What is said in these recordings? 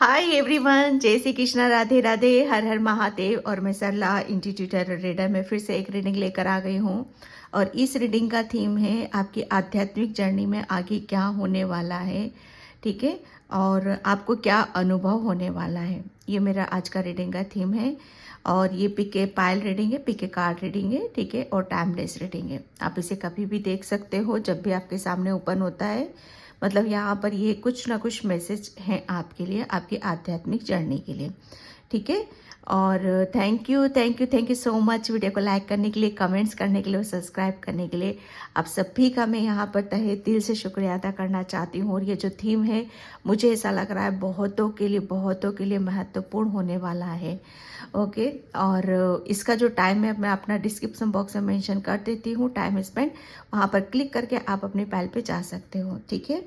Hi everyone, जय श्री कृष्णा, राधे राधे, हर हर महादेव। और मैं सरला इंटीट्यूटर रीडर में फिर से एक रीडिंग लेकर आ गई हूँ। और इस रीडिंग का थीम है आपकी आध्यात्मिक जर्नी में आगे क्या होने वाला है, ठीक है, और आपको क्या अनुभव होने वाला है। ये मेरा आज का रीडिंग का थीम है। और ये पिक ए पायल रीडिंग है, पिक ए कार्ड रीडिंग है, ठीक है, और टाइमलेस रीडिंग है। आप इसे कभी भी देख सकते हो जब भी आपके सामने ओपन होता है। मतलब यहाँ पर ये कुछ ना कुछ मैसेज हैं आपके लिए, आपकी आध्यात्मिक जर्नी के लिए, ठीक है। और thank you thank you thank you so much video को लाइक करने के लिए, कमेंट्स करने के लिए और सब्सक्राइब करने के लिए। आप सभी का मैं यहाँ पर तहे दिल से शुक्रिया अदा करना चाहती हूँ। और ये जो थीम है, मुझे ऐसा लग रहा है बहुतों के लिए महत्वपूर्ण होने वाला है। ओके। और इसका जो टाइम है मैं अपना डिस्क्रिप्शन बॉक्स में मेंशन कर देती हूँ, टाइम स्पेंड, वहाँ पर क्लिक करके आप अपने फाइल पे जा सकते हो, ठीक है।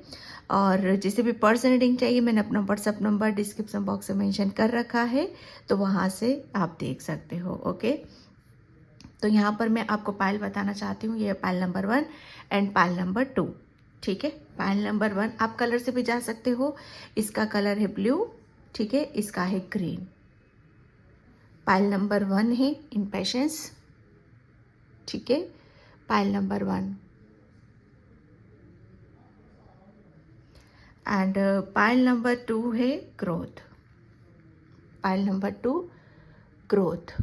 और जिसे भी पर्सन रीडिंग चाहिए, मैंने अपना व्हाट्सअप नंबर डिस्क्रिप्शन बॉक्स में मेंशन कर रखा है, तो वहाँ से आप देख सकते हो। ओके। तो यहाँ पर मैं आपको पायल बताना चाहती हूँ। ये pile number 1 and pile number 2, ठीक है। पायल नंबर 1 आप कलर से भी जा सकते हो। इसका कलर है ब्लू, ठीक है, इसका है ग्रीन। पायल नंबर 1 है इम्पेशंस, ठीक है, pile number 1। And pile number 2 है growth, pile number 2 growth.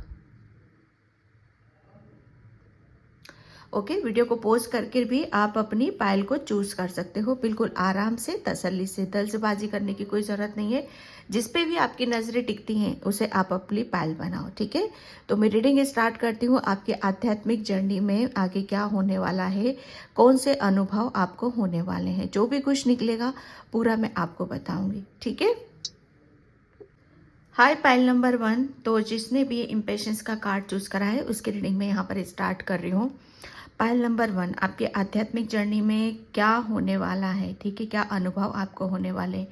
Okay. Video को पॉज करके भी आप अपनी पायल को चूज कर सकते हो, बिल्कुल आराम से, तसल्ली से। दलचबाजी करने की कोई ज़रूरत नहीं है। जिस पे भी आपकी नज़रें टिकती हैं उसे आप अपनी पायल बनाओ, ठीक है। तो मैं रीडिंग स्टार्ट करती हूँ। आपकी आध्यात्मिक जर्नी में आगे क्या होने वाला है, कौन से अनुभव आपको होने वाले हैं, जो भी कुछ निकलेगा पूरा मैं आपको बताऊंगी, ठीक है। हाय पायल नंबर 1। तो जिसने भी इम्पेशंस का कार्ड चूज करा है उसकी रीडिंग में यहाँ पर स्टार्ट कर रही हूँ। पायल नंबर 1, आपके आध्यात्मिक जर्नी में क्या होने वाला है, ठीक है, क्या अनुभव आपको होने वाले।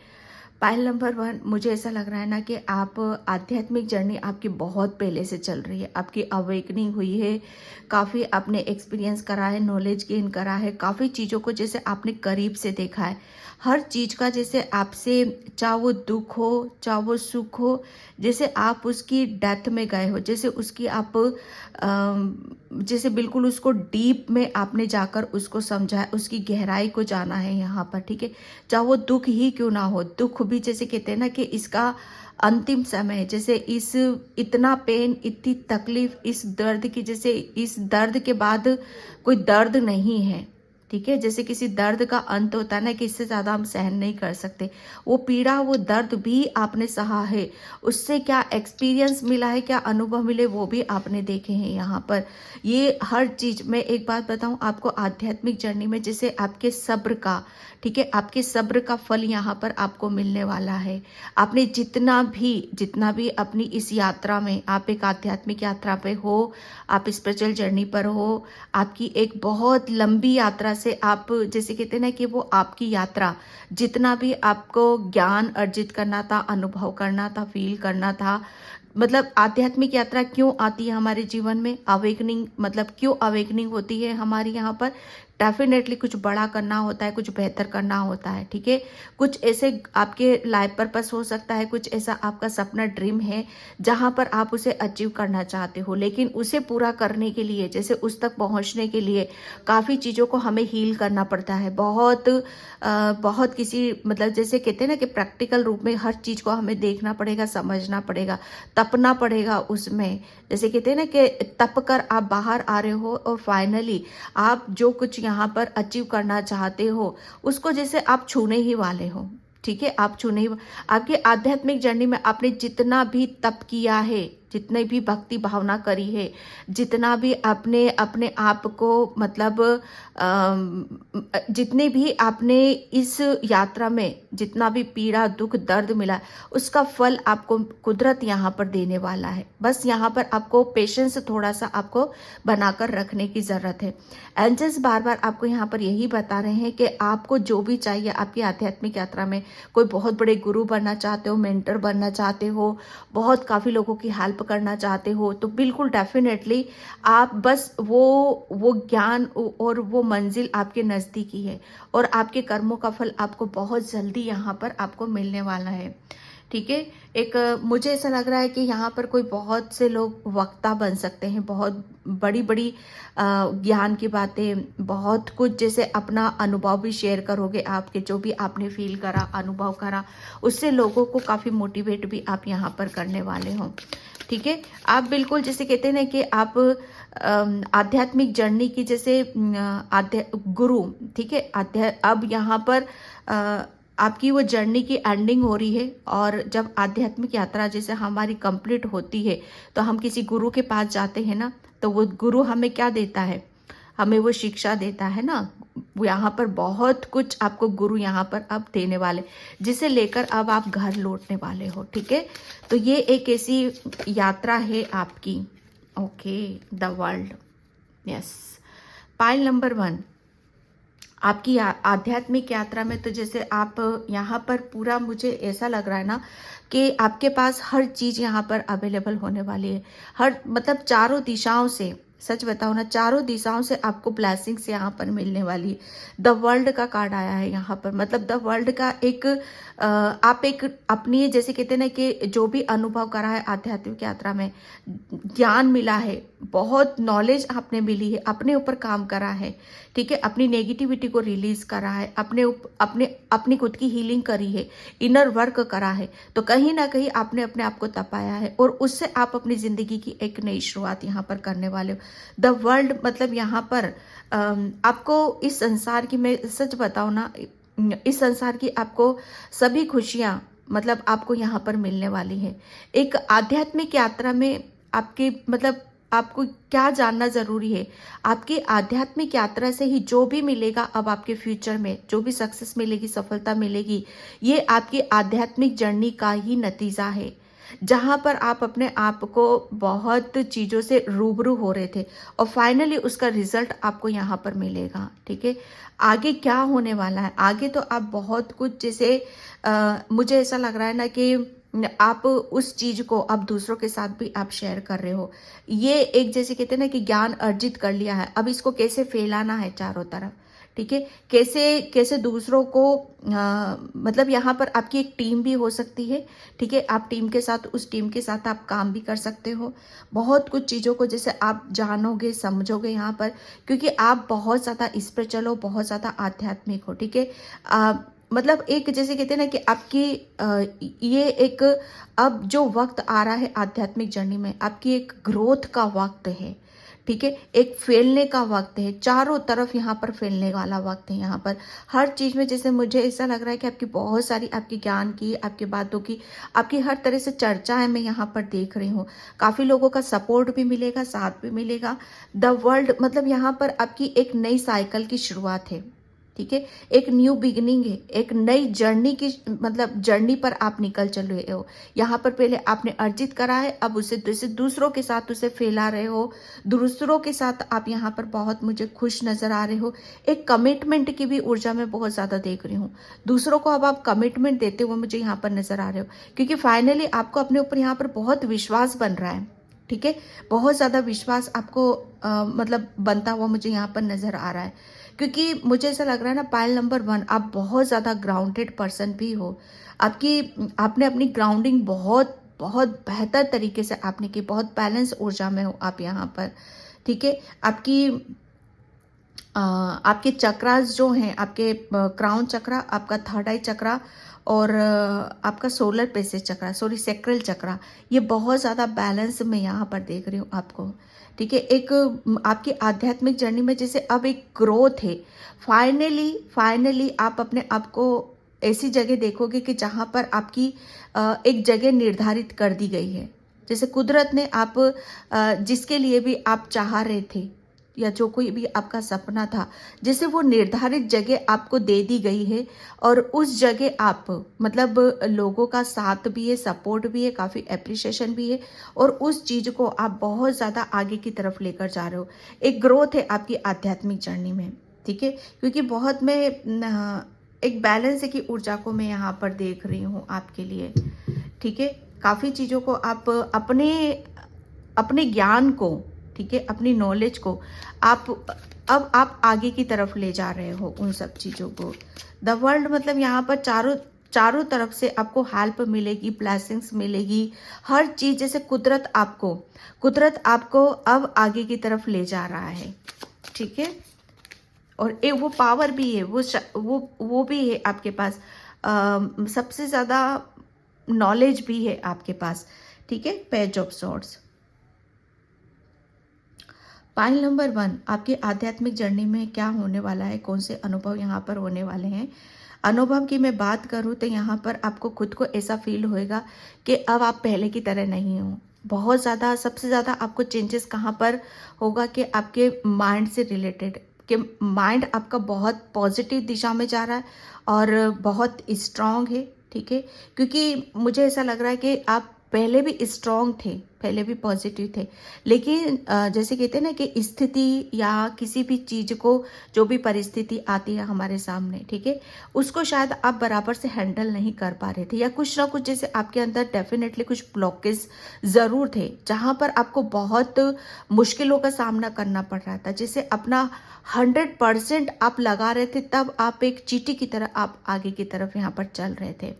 पायल नंबर 1, मुझे ऐसा लग रहा है ना कि आप आध्यात्मिक जर्नी आपकी बहुत पहले से चल रही है, आपकी अवेकनिंग हुई है, काफ़ी आपने एक्सपीरियंस करा है, नॉलेज गेन करा है, काफ़ी चीज़ों को जैसे आपने करीब से देखा है, हर चीज़ का जैसे आपसे, चाहे वो दुख हो चाहे वो सुख हो, जैसे आप उसकी डेप्थ में गए हो, जैसे उसकी आप जैसे बिल्कुल उसको डीप में आपने जाकर उसको समझा है, उसकी गहराई को जाना है यहाँ पर, ठीक है। चाहे वो दुख ही क्यों ना हो, दुख भी जैसे कहते हैं ना कि इसका अंतिम समय है, जैसे इस इतना पेन, इतनी तकलीफ, इस दर्द की, जैसे इस दर्द के बाद कोई दर्द नहीं है, ठीक है। जैसे किसी दर्द का अंत होता है ना कि इससे ज़्यादा हम सहन नहीं कर सकते, वो पीड़ा, वो दर्द भी आपने सहा है, उससे क्या एक्सपीरियंस मिला है, क्या अनुभव मिले, वो भी आपने देखे हैं यहाँ पर। ये हर चीज़, मैं एक बात बताऊँ आपको, आध्यात्मिक जर्नी में जैसे आपके सब्र का, ठीक है, आपके सब्र का फल यहाँ पर आपको मिलने वाला है। आपने जितना भी अपनी इस यात्रा में, आप एक आध्यात्मिक यात्रा पे हो, आप स्पिरिचुअल जर्नी पर हो, आपकी एक बहुत लंबी यात्रा से आप, जैसे कहते हैं ना कि वो आपकी यात्रा, जितना भी आपको ज्ञान अर्जित करना था, अनुभव करना था, फील करना था, मतलब आध्यात्मिक यात्रा क्यों आती है हमारे जीवन में, अवेकनिंग, मतलब क्यों अवेकनिंग होती है हमारी यहाँ पर, डेफिनेटली कुछ बड़ा करना होता है, कुछ बेहतर करना होता है, ठीक है। कुछ ऐसे आपके लाइफ पर्पस हो सकता है, कुछ ऐसा आपका सपना, ड्रीम है जहाँ पर आप उसे अचीव करना चाहते हो, लेकिन उसे पूरा करने के लिए, जैसे उस तक पहुँचने के लिए काफ़ी चीज़ों को हमें हील करना पड़ता है, बहुत किसी, मतलब जैसे कहते हैं ना कि प्रैक्टिकल रूप में हर चीज़ को हमें देखना पड़ेगा, समझना पड़ेगा, तपना पड़ेगा उसमें। जैसे कहते हैं ना कि तप कर आप बाहर आ रहे हो और फाइनली आप जो कुछ यहाँ पर अचीव करना चाहते हो उसको जैसे आप छूने ही वाले हो, ठीक है, आप छूने ही। आपकी आध्यात्मिक जर्नी में आपने जितना भी तप किया है, जितने भी भक्ति भावना करी है, जितना भी आपने अपने आप को, मतलब जितने भी आपने इस यात्रा में जितना भी पीड़ा, दुख, दर्द मिला, उसका फल आपको कुदरत यहाँ पर देने वाला है। बस यहाँ पर आपको पेशेंस थोड़ा सा आपको बनाकर रखने की ज़रूरत है। एंजल्स बार बार आपको यहाँ पर यही बता रहे हैं कि आपको जो भी चाहिए आपकी आध्यात्मिक यात्रा में, कोई बहुत बड़े गुरु बनना चाहते हो, मेंटर बनना चाहते हो, बहुत काफ़ी लोगों की हेल्प करना चाहते हो, तो बिल्कुल डेफिनेटली आप बस वो ज्ञान और वो मंजिल आपके नज़दीकी है, और आपके कर्मों का फल आपको बहुत जल्दी यहाँ पर आपको मिलने वाला है। ठीक है। एक मुझे ऐसा लग रहा है कि यहाँ पर कोई बहुत से लोग वक्ता बन सकते हैं, बहुत बड़ी बड़ी ज्ञान की बातें, बहुत कुछ जैसे अपना अनुभव भी शेयर करोगे, आपके जो भी आपने फील करा, अनुभव करा, उससे लोगों को काफ़ी मोटिवेट भी आप यहाँ पर करने वाले हो। ठीक है, आप बिल्कुल जैसे कहते हैं ना कि आप आध्यात्मिक जर्नी की जैसे गुरु, ठीक है, अब यहाँ पर आपकी वो जर्नी की एंडिंग हो रही है, और जब आध्यात्मिक यात्रा जैसे हमारी कंप्लीट होती है तो हम किसी गुरु के पास जाते हैं ना, तो वो गुरु हमें क्या देता है, हमें वो शिक्षा देता है ना। यहाँ पर बहुत कुछ आपको गुरु यहाँ पर अब देने वाले, जिसे लेकर अब आप घर लौटने वाले हो। ठीक है, तो ये एक ऐसी यात्रा है आपकी। Okay, the world, yes. Pile number 1, आपकी आध्यात्मिक यात्रा में तो जैसे आप यहाँ पर पूरा, मुझे ऐसा लग रहा है ना कि आपके पास हर चीज़ यहाँ पर अवेलेबल होने वाली है। हर मतलब चारों दिशाओं से, सच बताओ ना, चारों दिशाओं से आपको ब्लेसिंग्स यहाँ पर मिलने वाली है। द वर्ल्ड का कार्ड आया है यहाँ पर, मतलब द वर्ल्ड का एक आप एक अपनी जैसे कहते हैं ना कि जो भी अनुभव करा है आध्यात्मिक यात्रा में, ज्ञान मिला है, बहुत नॉलेज आपने मिली है, अपने ऊपर काम करा है। ठीक है, अपनी नेगेटिविटी को रिलीज करा है, अपनी खुद की हीलिंग करी है, इनर वर्क करा है, तो कहीं ना कहीं आपने अपने आप को तपाया है, और उससे आप अपनी जिंदगी की एक नई शुरुआत यहाँ पर करने वाले हो। द वर्ल्ड मतलब यहाँ पर आपको इस संसार की, मैं सच बताऊं ना, इस संसार की आपको सभी खुशियां मतलब आपको यहाँ पर मिलने वाली है। एक आध्यात्मिक यात्रा में आपके मतलब आपको क्या जानना जरूरी है, आपकी आध्यात्मिक यात्रा से ही जो भी मिलेगा अब आपके फ्यूचर में, जो भी सक्सेस मिलेगी, सफलता मिलेगी, ये आपकी आध्यात्मिक जर्नी का ही नतीजा है, जहां पर आप अपने आप को बहुत चीज़ों से रूबरू हो रहे थे, और फाइनली उसका रिजल्ट आपको यहाँ पर मिलेगा। ठीक है, आगे क्या होने वाला है, आगे तो आप बहुत कुछ जैसे मुझे ऐसा लग रहा है ना कि आप उस चीज को अब दूसरों के साथ भी आप शेयर कर रहे हो। ये एक जैसे कहते हैं ना कि ज्ञान अर्जित कर लिया है, अब इसको कैसे फैलाना है चारों तरफ। ठीक है, कैसे कैसे दूसरों को मतलब यहाँ पर आपकी एक टीम भी हो सकती है। ठीक है, आप टीम के साथ, उस टीम के साथ आप काम भी कर सकते हो। बहुत कुछ चीज़ों को जैसे आप जानोगे, समझोगे यहाँ पर, क्योंकि आप बहुत ज़्यादा स्पिरिचुअल हो, बहुत ज़्यादा आध्यात्मिक हो। ठीक है, मतलब एक जैसे कहते हैं ना कि आपकी ये एक अब जो वक्त आ रहा है आध्यात्मिक जर्नी में, आपकी एक ग्रोथ का वक्त है। ठीक है, एक फैलने का वक्त है, चारों तरफ यहाँ पर फैलने वाला वक्त है। यहाँ पर हर चीज़ में जैसे मुझे ऐसा लग रहा है कि आपकी बहुत सारी, आपकी ज्ञान की, आपकी बातों की, आपकी हर तरह से चर्चा है, मैं यहाँ पर देख रही हूँ। काफ़ी लोगों का सपोर्ट भी मिलेगा, साथ भी मिलेगा। द वर्ल्ड मतलब यहाँ पर आपकी एक नई साइकिल की शुरुआत है। ठीक है, एक न्यू बिगिनिंग है, एक नई जर्नी की मतलब जर्नी पर आप निकल चल रहे हो। यहाँ पर पहले आपने अर्जित करा है, अब उसे दूसरों के साथ उसे फैला रहे हो। दूसरों के साथ आप यहाँ पर बहुत मुझे खुश नजर आ रहे हो। एक कमिटमेंट की भी ऊर्जा में बहुत ज्यादा देख रही हूँ। दूसरों को अब आप कमिटमेंट देते हुए मुझे यहाँ पर नजर आ रहे हो, क्योंकि फाइनली आपको अपने ऊपर यहाँ पर बहुत विश्वास बन रहा है। ठीक है, बहुत ज्यादा विश्वास आपको मतलब बनता हुआ मुझे यहाँ पर नजर आ रहा है, क्योंकि मुझे ऐसा लग रहा है ना, पाइल नंबर 1, आप बहुत ज़्यादा ग्राउंडेड पर्सन भी हो। आपने अपनी ग्राउंडिंग बहुत बहुत बेहतर तरीके से आपने की, बहुत बैलेंस ऊर्जा में हो आप यहाँ पर। ठीक है, आपके चक्रास जो हैं, आपके क्राउन चक्रा, आपका थर्ड आई चक्रा, और आपका सोलर प्लेक्सस चक्रा, सॉरी सेक्रल चक्रा, ये बहुत ज़्यादा बैलेंस में यहाँ पर देख रही हूँ आपको। ठीक है, एक आपकी आध्यात्मिक जर्नी में जैसे अब एक ग्रोथ है। फाइनली आप अपने आप को ऐसी जगह देखोगे कि जहाँ पर आपकी एक जगह निर्धारित कर दी गई है। जैसे कुदरत ने आप जिसके लिए भी आप चाह रहे थे, या जो कोई भी आपका सपना था, जैसे वो निर्धारित जगह आपको दे दी गई है, और उस जगह आप मतलब लोगों का साथ भी है, सपोर्ट भी है, काफ़ी एप्रिसिएशन भी है, और उस चीज़ को आप बहुत ज़्यादा आगे की तरफ लेकर जा रहे हो। एक ग्रोथ है आपकी आध्यात्मिक जर्नी में। ठीक है, क्योंकि बहुत मैं एक बैलेंस की ऊर्जा को मैं यहाँ पर देख रही हूँ आपके लिए। ठीक है, काफ़ी चीज़ों को आप अपने ज्ञान को, ठीक है, अपनी नॉलेज को अब आप आगे की तरफ ले जा रहे हो, उन सब चीज़ों को। द वर्ल्ड मतलब यहाँ पर चारों तरफ से आपको हेल्प मिलेगी, ब्लेसिंग्स मिलेगी, हर चीज़ जैसे कुदरत आपको अब आगे की तरफ ले जा रहा है, ठीक है। और एक वो पावर भी है, वो भी है आपके पास, सबसे ज़्यादा नॉलेज भी है आपके पास, ठीक है। Page of swords. Pile number 1, आपकी आध्यात्मिक जर्नी में क्या होने वाला है, कौन से अनुभव यहाँ पर होने वाले हैं। अनुभव की मैं बात करूँ तो यहाँ पर आपको खुद को ऐसा फील होएगा कि अब आप पहले की तरह नहीं हो। बहुत ज़्यादा, सबसे ज़्यादा आपको चेंजेस कहाँ पर होगा कि आपके माइंड से रिलेटेड, कि माइंड आपका बहुत पॉजिटिव दिशा में जा रहा है और बहुत स्ट्रांग है, ठीक है। क्योंकि मुझे ऐसा लग रहा है कि आप पहले भी स्ट्रांग थे, पहले भी पॉजिटिव थे, लेकिन जैसे कहते हैं ना कि स्थिति या किसी भी चीज़ को, जो भी परिस्थिति आती है हमारे सामने, ठीक है, उसको शायद आप बराबर से हैंडल नहीं कर पा रहे थे, या कुछ ना कुछ जैसे आपके अंदर डेफिनेटली कुछ ब्लॉकेज ज़रूर थे, जहाँ पर आपको बहुत मुश्किलों का सामना करना पड़ रहा था। जैसे अपना 100% आप लगा रहे थे, तब आप एक चींटी की तरह आप आगे की तरफ यहाँ पर चल रहे थे,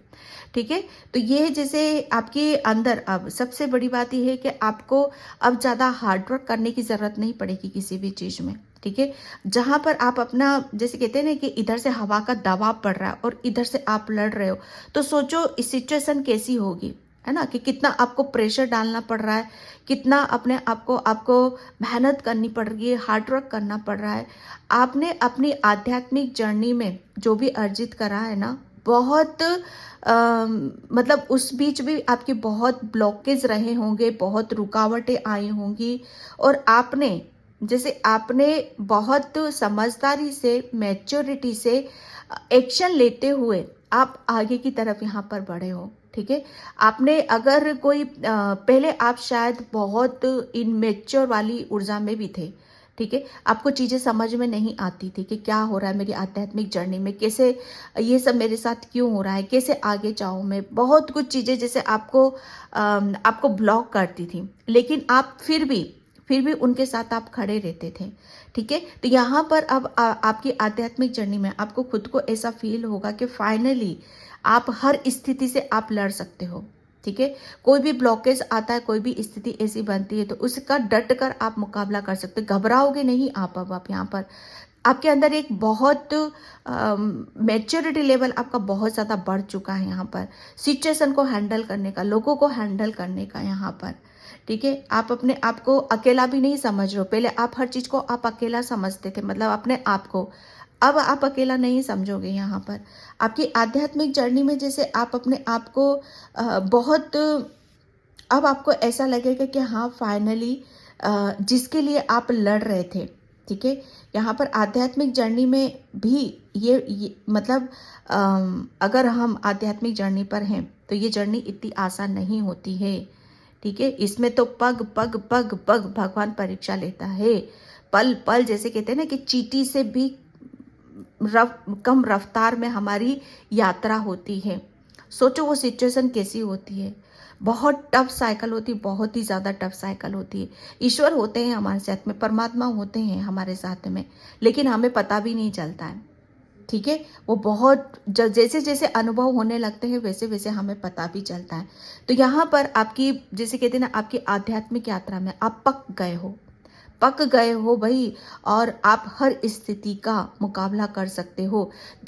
ठीक है। तो ये जैसे आपके अंदर अब सबसे बड़ी बात यह है कि आपको अब ज़्यादा हार्ड वर्क करने की ज़रूरत नहीं पड़ेगी किसी भी चीज़ में, ठीक है। जहाँ पर आप अपना, जैसे कहते हैं ना कि इधर से हवा का दबाव पड़ रहा है और इधर से आप लड़ रहे हो, तो सोचो इस सिचुएशन कैसी होगी, है ना, कि कितना आपको प्रेशर डालना पड़ रहा है, कितना अपने आपको मेहनत करनी पड़ रही है, हार्डवर्क करना पड़ रहा है। आपने अपनी आध्यात्मिक जर्नी में जो भी अर्जित करा है ना, बहुत मतलब उस बीच भी आपके बहुत ब्लॉकेज रहे होंगे, बहुत रुकावटें आई होंगी, और आपने बहुत समझदारी से, मैच्योरिटी से एक्शन लेते हुए आप आगे की तरफ यहाँ पर बढ़े हो, ठीक है। आपने अगर कोई पहले आप शायद बहुत इनमेच्योर वाली ऊर्जा में भी थे, ठीक है, आपको चीज़ें समझ में नहीं आती थी कि क्या हो रहा है मेरी आध्यात्मिक जर्नी में, कैसे ये सब मेरे साथ क्यों हो रहा है, कैसे आगे जाऊँ मैं, बहुत कुछ चीज़ें जैसे आपको ब्लॉक करती थी, लेकिन आप फिर भी उनके साथ आप खड़े रहते थे, ठीक है। तो यहाँ पर अब आपकी आध्यात्मिक जर्नी में आपको खुद को ऐसा फील होगा कि फाइनली आप हर स्थिति से आप लड़ सकते हो, ठीक है। कोई भी ब्लॉकेज आता है, कोई भी स्थिति ऐसी बनती है, तो उसका डट कर आप मुकाबला कर सकते, घबराओगे नहीं आप यहाँ पर। आपके अंदर एक बहुत मैच्योरिटी लेवल आपका बहुत ज़्यादा बढ़ चुका है यहाँ पर, सिचुएशन को हैंडल करने का, लोगों को हैंडल करने का यहाँ पर, ठीक है। आप अपने आप को अकेला भी नहीं समझ रहे हो, पहले आप हर चीज़ को आप अकेला समझते थे, मतलब अपने आप को, अब आप अकेला नहीं समझोगे यहाँ पर। आपकी आध्यात्मिक जर्नी में जैसे आप अपने आप को बहुत, अब आपको ऐसा लगेगा कि हाँ फाइनली जिसके लिए आप लड़ रहे थे, ठीक है, यहाँ पर आध्यात्मिक जर्नी में भी ये मतलब अगर हम आध्यात्मिक जर्नी पर हैं तो ये जर्नी इतनी आसान नहीं होती है, ठीक है। इसमें तो पग पग पग पग भगवान परीक्षा लेता है, पल पल, जैसे कहते हैं ना कि चींटी से भी कम रफ्तार में हमारी यात्रा होती है। सोचो वो सिचुएशन कैसी होती है, बहुत टफ साइकिल होती है, बहुत ही ज़्यादा टफ साइकिल होती है। ईश्वर होते हैं हमारे साथ में, परमात्मा होते हैं हमारे साथ में, लेकिन हमें पता भी नहीं चलता है, ठीक है। वो बहुत जैसे जैसे अनुभव होने लगते हैं वैसे वैसे हमें पता भी चलता है। तो यहाँ पर आपकी, जैसे कहते हैं ना, आपकी आध्यात्मिक यात्रा में आप पक गए हो भाई, और आप हर स्थिति का मुकाबला कर सकते हो।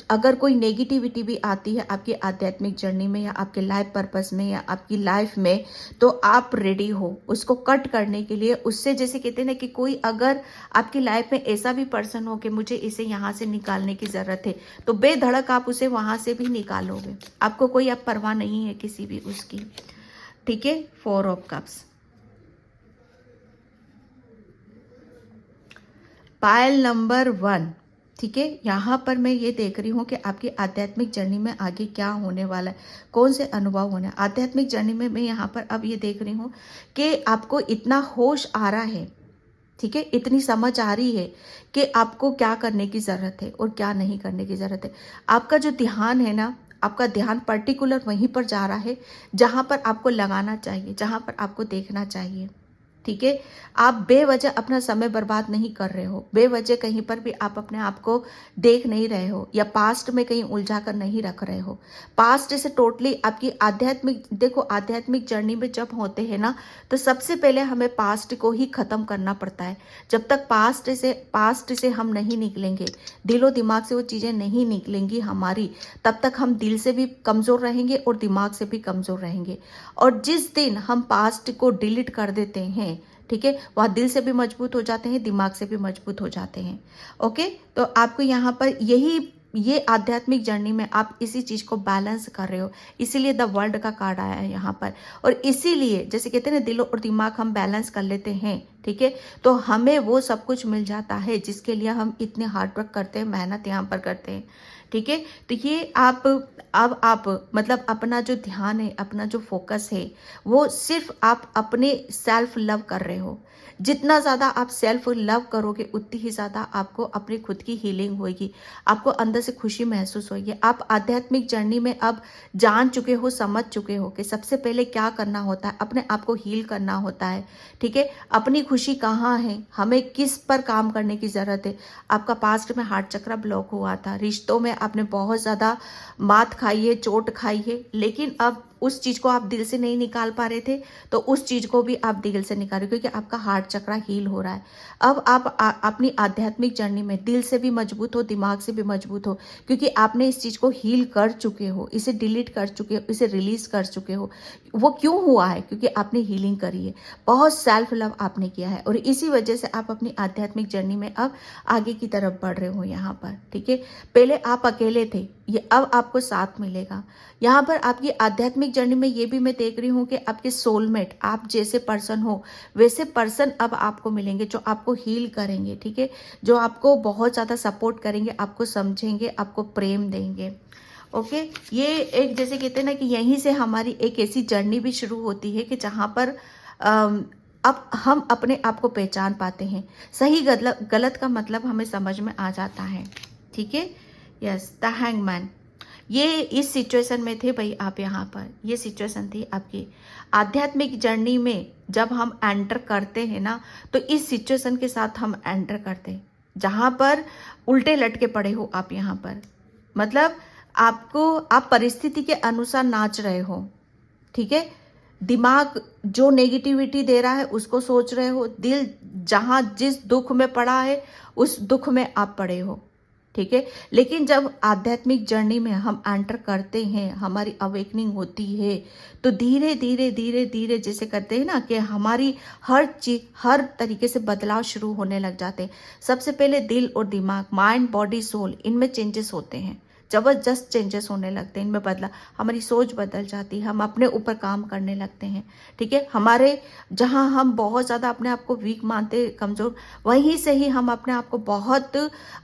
अगर कोई नेगेटिविटी भी आती है आपकी आध्यात्मिक जर्नी में, या आपके लाइफ पर्पस में, या आपकी लाइफ में, तो आप रेडी हो उसको कट करने के लिए। उससे जैसे कहते हैं ना कि कोई अगर आपकी लाइफ में ऐसा भी पर्सन हो कि मुझे इसे यहाँ से निकालने की ज़रूरत है, तो बेधड़क आप उसे वहाँ से भी निकालोगे, आपको कोई अब परवाह नहीं है किसी भी उसकी, ठीक है। 4 ऑफ कप्स। पायल नंबर 1, ठीक है। यहाँ पर मैं ये देख रही हूँ कि आपकी आध्यात्मिक जर्नी में आगे क्या होने वाला है, कौन से अनुभव होने। आध्यात्मिक जर्नी में मैं यहाँ पर अब ये देख रही हूँ कि आपको इतना होश आ रहा है, ठीक है, इतनी समझ आ रही है कि आपको क्या करने की ज़रूरत है और क्या नहीं करने की ज़रूरत है। आपका जो ध्यान है ना, आपका ध्यान पर्टिकुलर वहीं पर जा रहा है जहाँ पर आपको लगाना चाहिए, जहाँ पर आपको देखना चाहिए, ठीक है। आप बेवजह अपना समय बर्बाद नहीं कर रहे हो, बेवजह कहीं पर भी आप अपने आप को देख नहीं रहे हो या पास्ट में कहीं उलझा कर नहीं रख रहे हो। पास्ट से टोटली आपकी आध्यात्मिक, देखो आध्यात्मिक जर्नी में जब होते हैं ना, तो सबसे पहले हमें पास्ट को ही खत्म करना पड़ता है। जब तक पास्ट से हम नहीं निकलेंगे, दिलो दिमाग से वो चीज़ें नहीं निकलेंगी हमारी, तब तक हम दिल से भी कमज़ोर रहेंगे और दिमाग से भी कमज़ोर रहेंगे। और जिस दिन हम पास्ट को डिलीट कर देते हैं, ठीक है, वह दिल से भी मजबूत हो जाते हैं, दिमाग से भी मजबूत हो जाते हैं। ओके, तो आपको यहाँ पर ये आध्यात्मिक जर्नी में आप इसी चीज़ को बैलेंस कर रहे हो, इसीलिए द वर्ल्ड का कार्ड आया है यहाँ पर। और इसीलिए जैसे कहते हैं ना, दिल और दिमाग हम बैलेंस कर लेते हैं, ठीक है, तो हमें वो सब कुछ मिल जाता है जिसके लिए हम इतने हार्डवर्क करते हैं, मेहनत यहाँ पर करते हैं, ठीक है। तो ये अब आप मतलब अपना जो ध्यान है, अपना जो फोकस है, वो सिर्फ आप अपने सेल्फ लव कर रहे हो। जितना ज़्यादा आप सेल्फ लव करोगे, उतनी ही ज़्यादा आपको अपनी खुद की हीलिंग होगी, आपको अंदर से खुशी महसूस होगी। आप आध्यात्मिक जर्नी में अब जान चुके हो, समझ चुके हो कि सबसे पहले क्या करना होता है, अपने आप को हील करना होता है, ठीक है। अपनी खुशी कहाँ है, हमें किस पर काम करने की ज़रूरत है। आपका पास्ट में हार्ट चक्र ब्लॉक हुआ था, रिश्तों में आपने बहुत ज़्यादा मात खाई है, चोट खाई है, लेकिन अब उस चीज़ को आप दिल से नहीं निकाल पा रहे थे, तो उस चीज़ को भी आप दिल से निकालो, क्योंकि आपका हार्ट चक्र हील हो रहा है। अब आप अपनी आध्यात्मिक जर्नी में दिल से भी मजबूत हो, दिमाग से भी मजबूत हो, क्योंकि आपने इस चीज़ को हील कर चुके हो, इसे डिलीट कर चुके हो, इसे रिलीज कर चुके हो। वो क्यों हुआ है? क्योंकि आपने हीलिंग करी है, बहुत सेल्फ लव आपने किया है, और इसी वजह से आप अपनी आध्यात्मिक जर्नी में अब आगे की तरफ बढ़ रहे हो यहाँ पर, ठीक है। पहले आप अकेले थे, ये अब आपको साथ मिलेगा। यहाँ पर आपकी आध्यात्मिक जर्नी में ये भी मैं देख रही हूँ कि आपके सोलमेट, आप जैसे पर्सन हो वैसे पर्सन अब आपको मिलेंगे, जो आपको हील करेंगे, ठीक है, जो आपको बहुत ज़्यादा सपोर्ट करेंगे, आपको समझेंगे, आपको प्रेम देंगे। ओके, ये एक जैसे कहते हैं ना कि यहीं से हमारी एक ऐसी जर्नी भी शुरू होती है कि जहाँ पर अब हम अपने आप को पहचान पाते हैं, सही गलत का मतलब हमें समझ में आ जाता है, ठीक है। यस, द हैंगमैन, ये इस सिचुएशन में थे भाई आप यहाँ पर, ये सिचुएशन थी आपकी आध्यात्मिक जर्नी में। जब हम एंटर करते हैं ना, तो इस सिचुएशन के साथ हम एंटर करते हैं, जहाँ पर उल्टे लटके पड़े हो आप यहाँ पर, मतलब आप परिस्थिति के अनुसार नाच रहे हो, ठीक है। दिमाग जो नेगेटिविटी दे रहा है उसको सोच रहे हो, दिल जहाँ जिस दुख में पड़ा है उस दुख में आप पड़े हो, ठीक है। लेकिन जब आध्यात्मिक जर्नी में हम एंटर करते हैं, हमारी अवेकनिंग होती है, तो धीरे धीरे धीरे धीरे जैसे करते हैं ना कि हमारी हर चीज, हर तरीके से बदलाव शुरू होने लग जाते हैं। सबसे पहले दिल और दिमाग, माइंड, बॉडी, सोल, इनमें चेंजेस होते हैं, जबरदस्त चेंजेस होने लगते हैं, इनमें बदला, हमारी सोच बदल जाती है, हम अपने ऊपर काम करने लगते हैं, ठीक है। हमारे जहां हम बहुत ज़्यादा अपने आप को वीक मानते, कमज़ोर, वहीं से ही हम अपने आप को बहुत,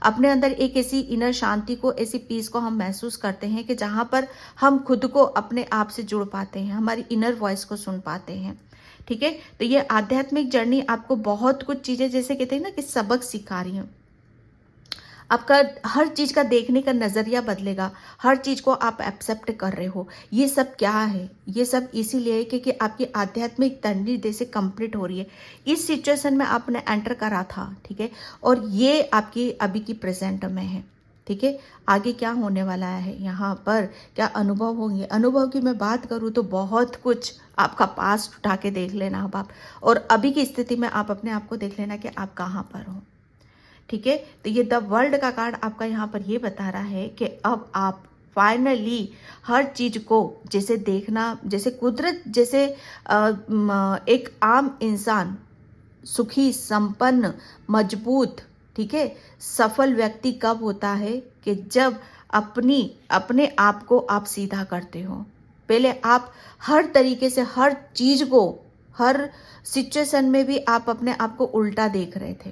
अपने अंदर एक ऐसी इनर शांति को, ऐसी पीस को हम महसूस करते हैं कि जहाँ पर हम खुद को अपने आप से जुड़ पाते हैं, हमारी इनर वॉइस को सुन पाते हैं, ठीक है। तो ये आध्यात्मिक जर्नी आपको बहुत कुछ चीज़ें, जैसे कहते हैं ना कि सबक सिखा रही है। आपका हर चीज़ का देखने का नज़रिया बदलेगा, हर चीज़ को आप एक्सेप्ट कर रहे हो। ये सब क्या है? ये सब इसीलिए है क्योंकि आपकी आध्यात्मिक तंद्री जैसे कंप्लीट हो रही है। इस सिचुएशन में आपने एंटर करा था, ठीक है, और ये आपकी अभी की प्रेजेंट में है, ठीक है। आगे क्या होने वाला है यहाँ पर, क्या अनुभव होंगे? अनुभव की मैं बात करूँ तो बहुत कुछ, आपका पास्ट उठा के देख लेना अब आप, और अभी की स्थिति में आप अपने आप को देख लेना कि आप कहाँ पर हो, ठीक है। तो ये द वर्ल्ड का कार्ड आपका यहाँ पर ये बता रहा है कि अब आप फाइनली हर चीज को जैसे देखना, जैसे कुदरत, जैसे एक आम इंसान सुखी, संपन्न, मजबूत, ठीक है, सफल व्यक्ति कब होता है कि जब अपने आप को आप सीधा करते हो। पहले आप हर तरीके से हर चीज को, हर सिचुएशन में भी आप अपने आप को उल्टा देख रहे थे,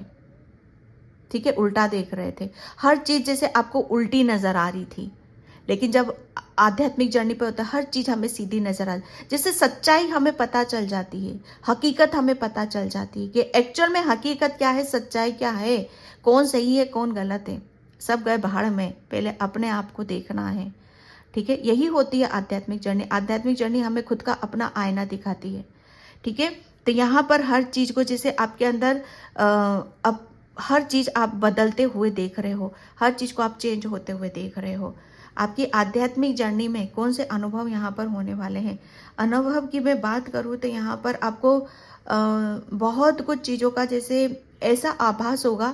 ठीक है, उल्टा देख रहे थे, हर चीज जैसे आपको उल्टी नजर आ रही थी। लेकिन जब आध्यात्मिक जर्नी पे होता है, हर चीज हमें सीधी नजर आ, जैसे सच्चाई हमें पता चल जाती है, हकीकत हमें पता चल जाती है कि एक्चुअल में हकीकत क्या है, सच्चाई क्या है, कौन सही है, कौन गलत है। सब गए भाड़ में, पहले अपने आप को देखना है, ठीक है। यही होती है आध्यात्मिक जर्नी। आध्यात्मिक जर्नी हमें खुद का अपना आईना दिखाती है, ठीक है। तो यहाँ पर हर चीज़ को जैसे आपके अंदर अब हर चीज़ आप बदलते हुए देख रहे हो, हर चीज़ को आप चेंज होते हुए देख रहे हो। आपकी आध्यात्मिक जर्नी में कौन से अनुभव यहाँ पर होने वाले हैं? अनुभव की मैं बात करूँ तो यहाँ पर आपको बहुत कुछ चीज़ों का जैसे ऐसा आभास होगा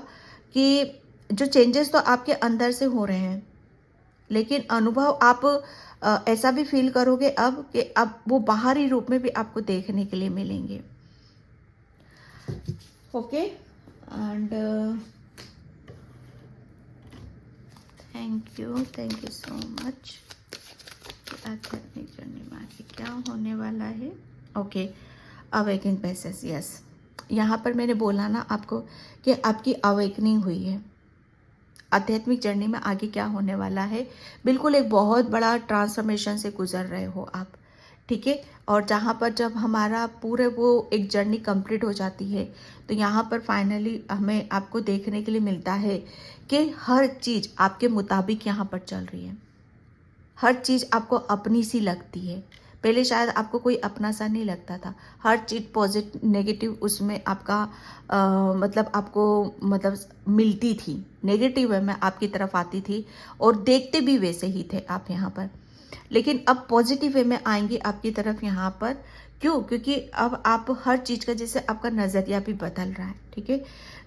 कि जो चेंजेस तो आपके अंदर से हो रहे हैं, लेकिन अनुभव आप ऐसा भी फील करोगे अब कि अब वो बाहरी रूप में भी आपको देखने के लिए मिलेंगे। Okay and thank you so much. आध्यात्मिक जर्नी में आगे क्या होने वाला है? Okay, awakening passage, yes. यहाँ पर मैंने बोला ना आपको कि आपकी अवेकनिंग हुई है। आध्यात्मिक जर्नी में आगे क्या होने वाला है, बिल्कुल एक बहुत बड़ा ट्रांसफॉर्मेशन से गुजर रहे हो आप, ठीक है। और जहाँ पर जब हमारा पूरे वो एक जर्नी कंप्लीट हो जाती है तो यहाँ पर फाइनली हमें आपको देखने के लिए मिलता है कि हर चीज़ आपके मुताबिक यहाँ पर चल रही है। हर चीज़ आपको अपनी सी लगती है। पहले शायद आपको कोई अपना सा नहीं लगता था। हर चीज़ पॉजिटिव नेगेटिव उसमें आपका मतलब आपको मतलब मिलती थी, नेगेटिव वे में आपकी तरफ आती थी और देखते भी वैसे ही थे आप यहाँ पर। लेकिन अब पॉजिटिव वे में आएंगे आपकी तरफ यहाँ पर। क्यों? क्योंकि अब आप हर चीज़ का जैसे आपका नज़रिया भी बदल रहा है, ठीक है।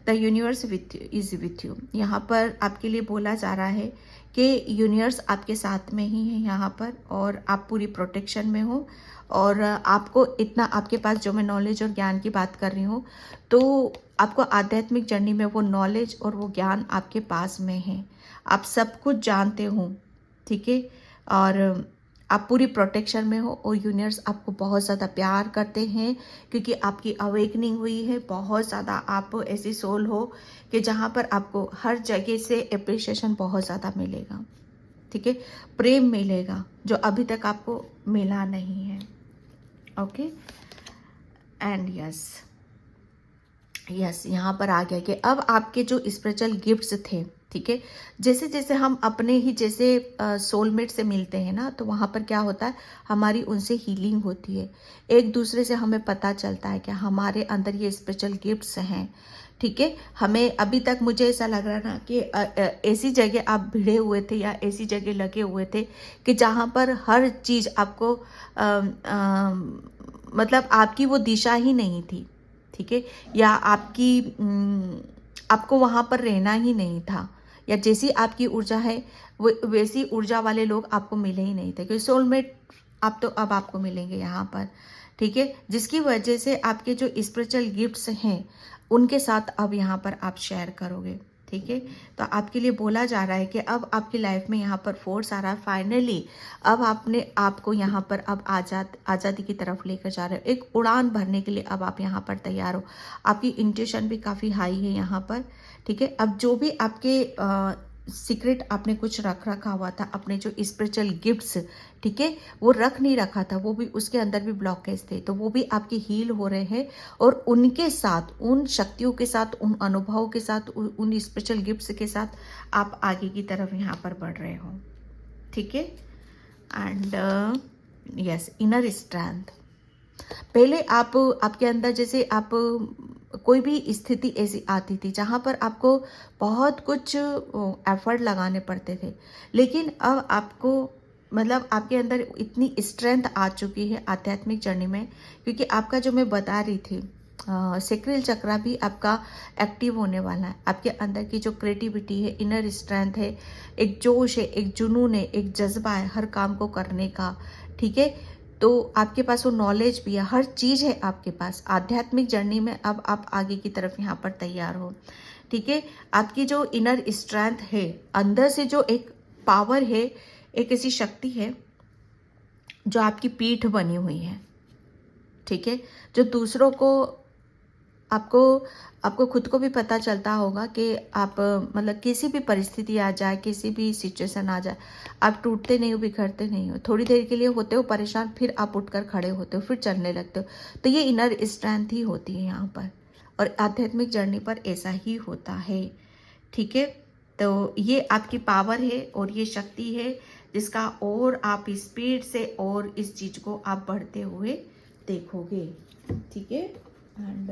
The universe is with you. यहाँ पर आपके लिए बोला जा रहा है कि यूनिवर्स आपके साथ में ही है यहाँ पर, और आप पूरी प्रोटेक्शन में हो। और आपको इतना आपके पास जो मैं नॉलेज और ज्ञान की बात कर रही हूँ, तो आपको आध्यात्मिक जर्नी में वो नॉलेज और वो ज्ञान आपके पास में है। आप सब कुछ जानते हो, ठीक है। और आप पूरी प्रोटेक्शन में हो और यूनिवर्स आपको बहुत ज़्यादा प्यार करते हैं क्योंकि आपकी अवेकनिंग हुई है। बहुत ज़्यादा आप ऐसी सोल हो कि जहाँ पर आपको हर जगह से एप्रिसिएशन बहुत ज़्यादा मिलेगा, ठीक है। प्रेम मिलेगा जो अभी तक आपको मिला नहीं है। ओके एंड यस यहाँ पर आ गया कि अब आपके जो स्पिरिचुअल गिफ्ट्स थे, ठीक है, जैसे जैसे हम अपने ही जैसे सोलमेट से मिलते हैं ना, तो वहाँ पर क्या होता है, हमारी उनसे हीलिंग होती है। एक दूसरे से हमें पता चलता है कि हमारे अंदर ये स्पिरिचुअल गिफ्ट्स हैं, ठीक है। हमें अभी तक मुझे ऐसा लग रहा ना कि ऐसी जगह आप भिड़े हुए थे या ऐसी जगह लगे हुए थे कि जहाँ पर हर चीज़ आपको मतलब आपकी वो दिशा ही नहीं थी, ठीक है, या आपको वहाँ पर रहना ही नहीं था, या जैसी आपकी ऊर्जा है वो वैसी ऊर्जा वाले लोग आपको मिले ही नहीं थे। क्योंकि सोलमेट आप तो अब आपको मिलेंगे यहाँ पर, ठीक है, जिसकी वजह से आपके जो स्पिरिचुअल गिफ्ट्स हैं उनके साथ अब यहाँ पर आप शेयर करोगे, ठीक है। तो आपके लिए बोला जा रहा है कि अब आपकी लाइफ में यहाँ पर फोर्स आ रहा है फाइनली। अब आपने आपको यहाँ पर अब आज़ादी की तरफ लेकर जा रहे हो, एक उड़ान भरने के लिए अब आप यहाँ पर तैयार हो। आपकी इंट्यूशन भी काफ़ी हाई है यहाँ पर, ठीक है। अब जो भी आपके सीक्रेट आपने कुछ रखा हुआ था, अपने जो स्पिरिचुअल गिफ्ट्स, ठीक है, वो रख नहीं रखा था, वो भी उसके अंदर भी ब्लॉकेज थे, तो वो भी आपके हील हो रहे हैं। और उनके साथ, उन शक्तियों के साथ, उन अनुभवों के साथ, उन स्पिरिचुअल गिफ्ट्स के साथ आप आगे की तरफ यहाँ पर बढ़ रहे हो, ठीक है। And yes, inner strength. पहले आपके अंदर जैसे आप कोई भी स्थिति ऐसी आती थी जहाँ पर आपको बहुत कुछ एफर्ट लगाने पड़ते थे, लेकिन अब आपको मतलब आपके अंदर इतनी स्ट्रेंथ आ चुकी है आध्यात्मिक जर्नी में, क्योंकि आपका जो मैं बता रही थी सेक्रेल चक्रा भी आपका एक्टिव होने वाला है। आपके अंदर की जो क्रिएटिविटी है, इनर स्ट्रेंथ है, एक जोश है, एक जुनून है, एक जज्बा है हर काम को करने का, ठीक है। तो आपके पास वो नॉलेज भी है, हर चीज़ है आपके पास। आध्यात्मिक जर्नी में अब आप आगे की तरफ यहाँ पर तैयार हो, ठीक है। आपकी जो इनर स्ट्रेंथ है, अंदर से जो एक पावर है, एक ऐसी शक्ति है जो आपकी पीठ बनी हुई है, ठीक है, जो दूसरों को आपको खुद को भी पता चलता होगा कि आप मतलब किसी भी परिस्थिति आ जाए, किसी भी सिचुएशन आ जाए, आप टूटते नहीं हो, बिखरते नहीं हो। थोड़ी देर के लिए होते हो परेशान, फिर आप उठकर खड़े होते हो, फिर चलने लगते हो। तो ये इनर स्ट्रेंथ ही होती है यहाँ पर, और आध्यात्मिक जर्नी पर ऐसा ही होता है, ठीक है। तो ये आपकी पावर है और ये शक्ति है जिसका और आप स्पीड से और इस चीज़ को आप बढ़ते हुए देखोगे, ठीक है। And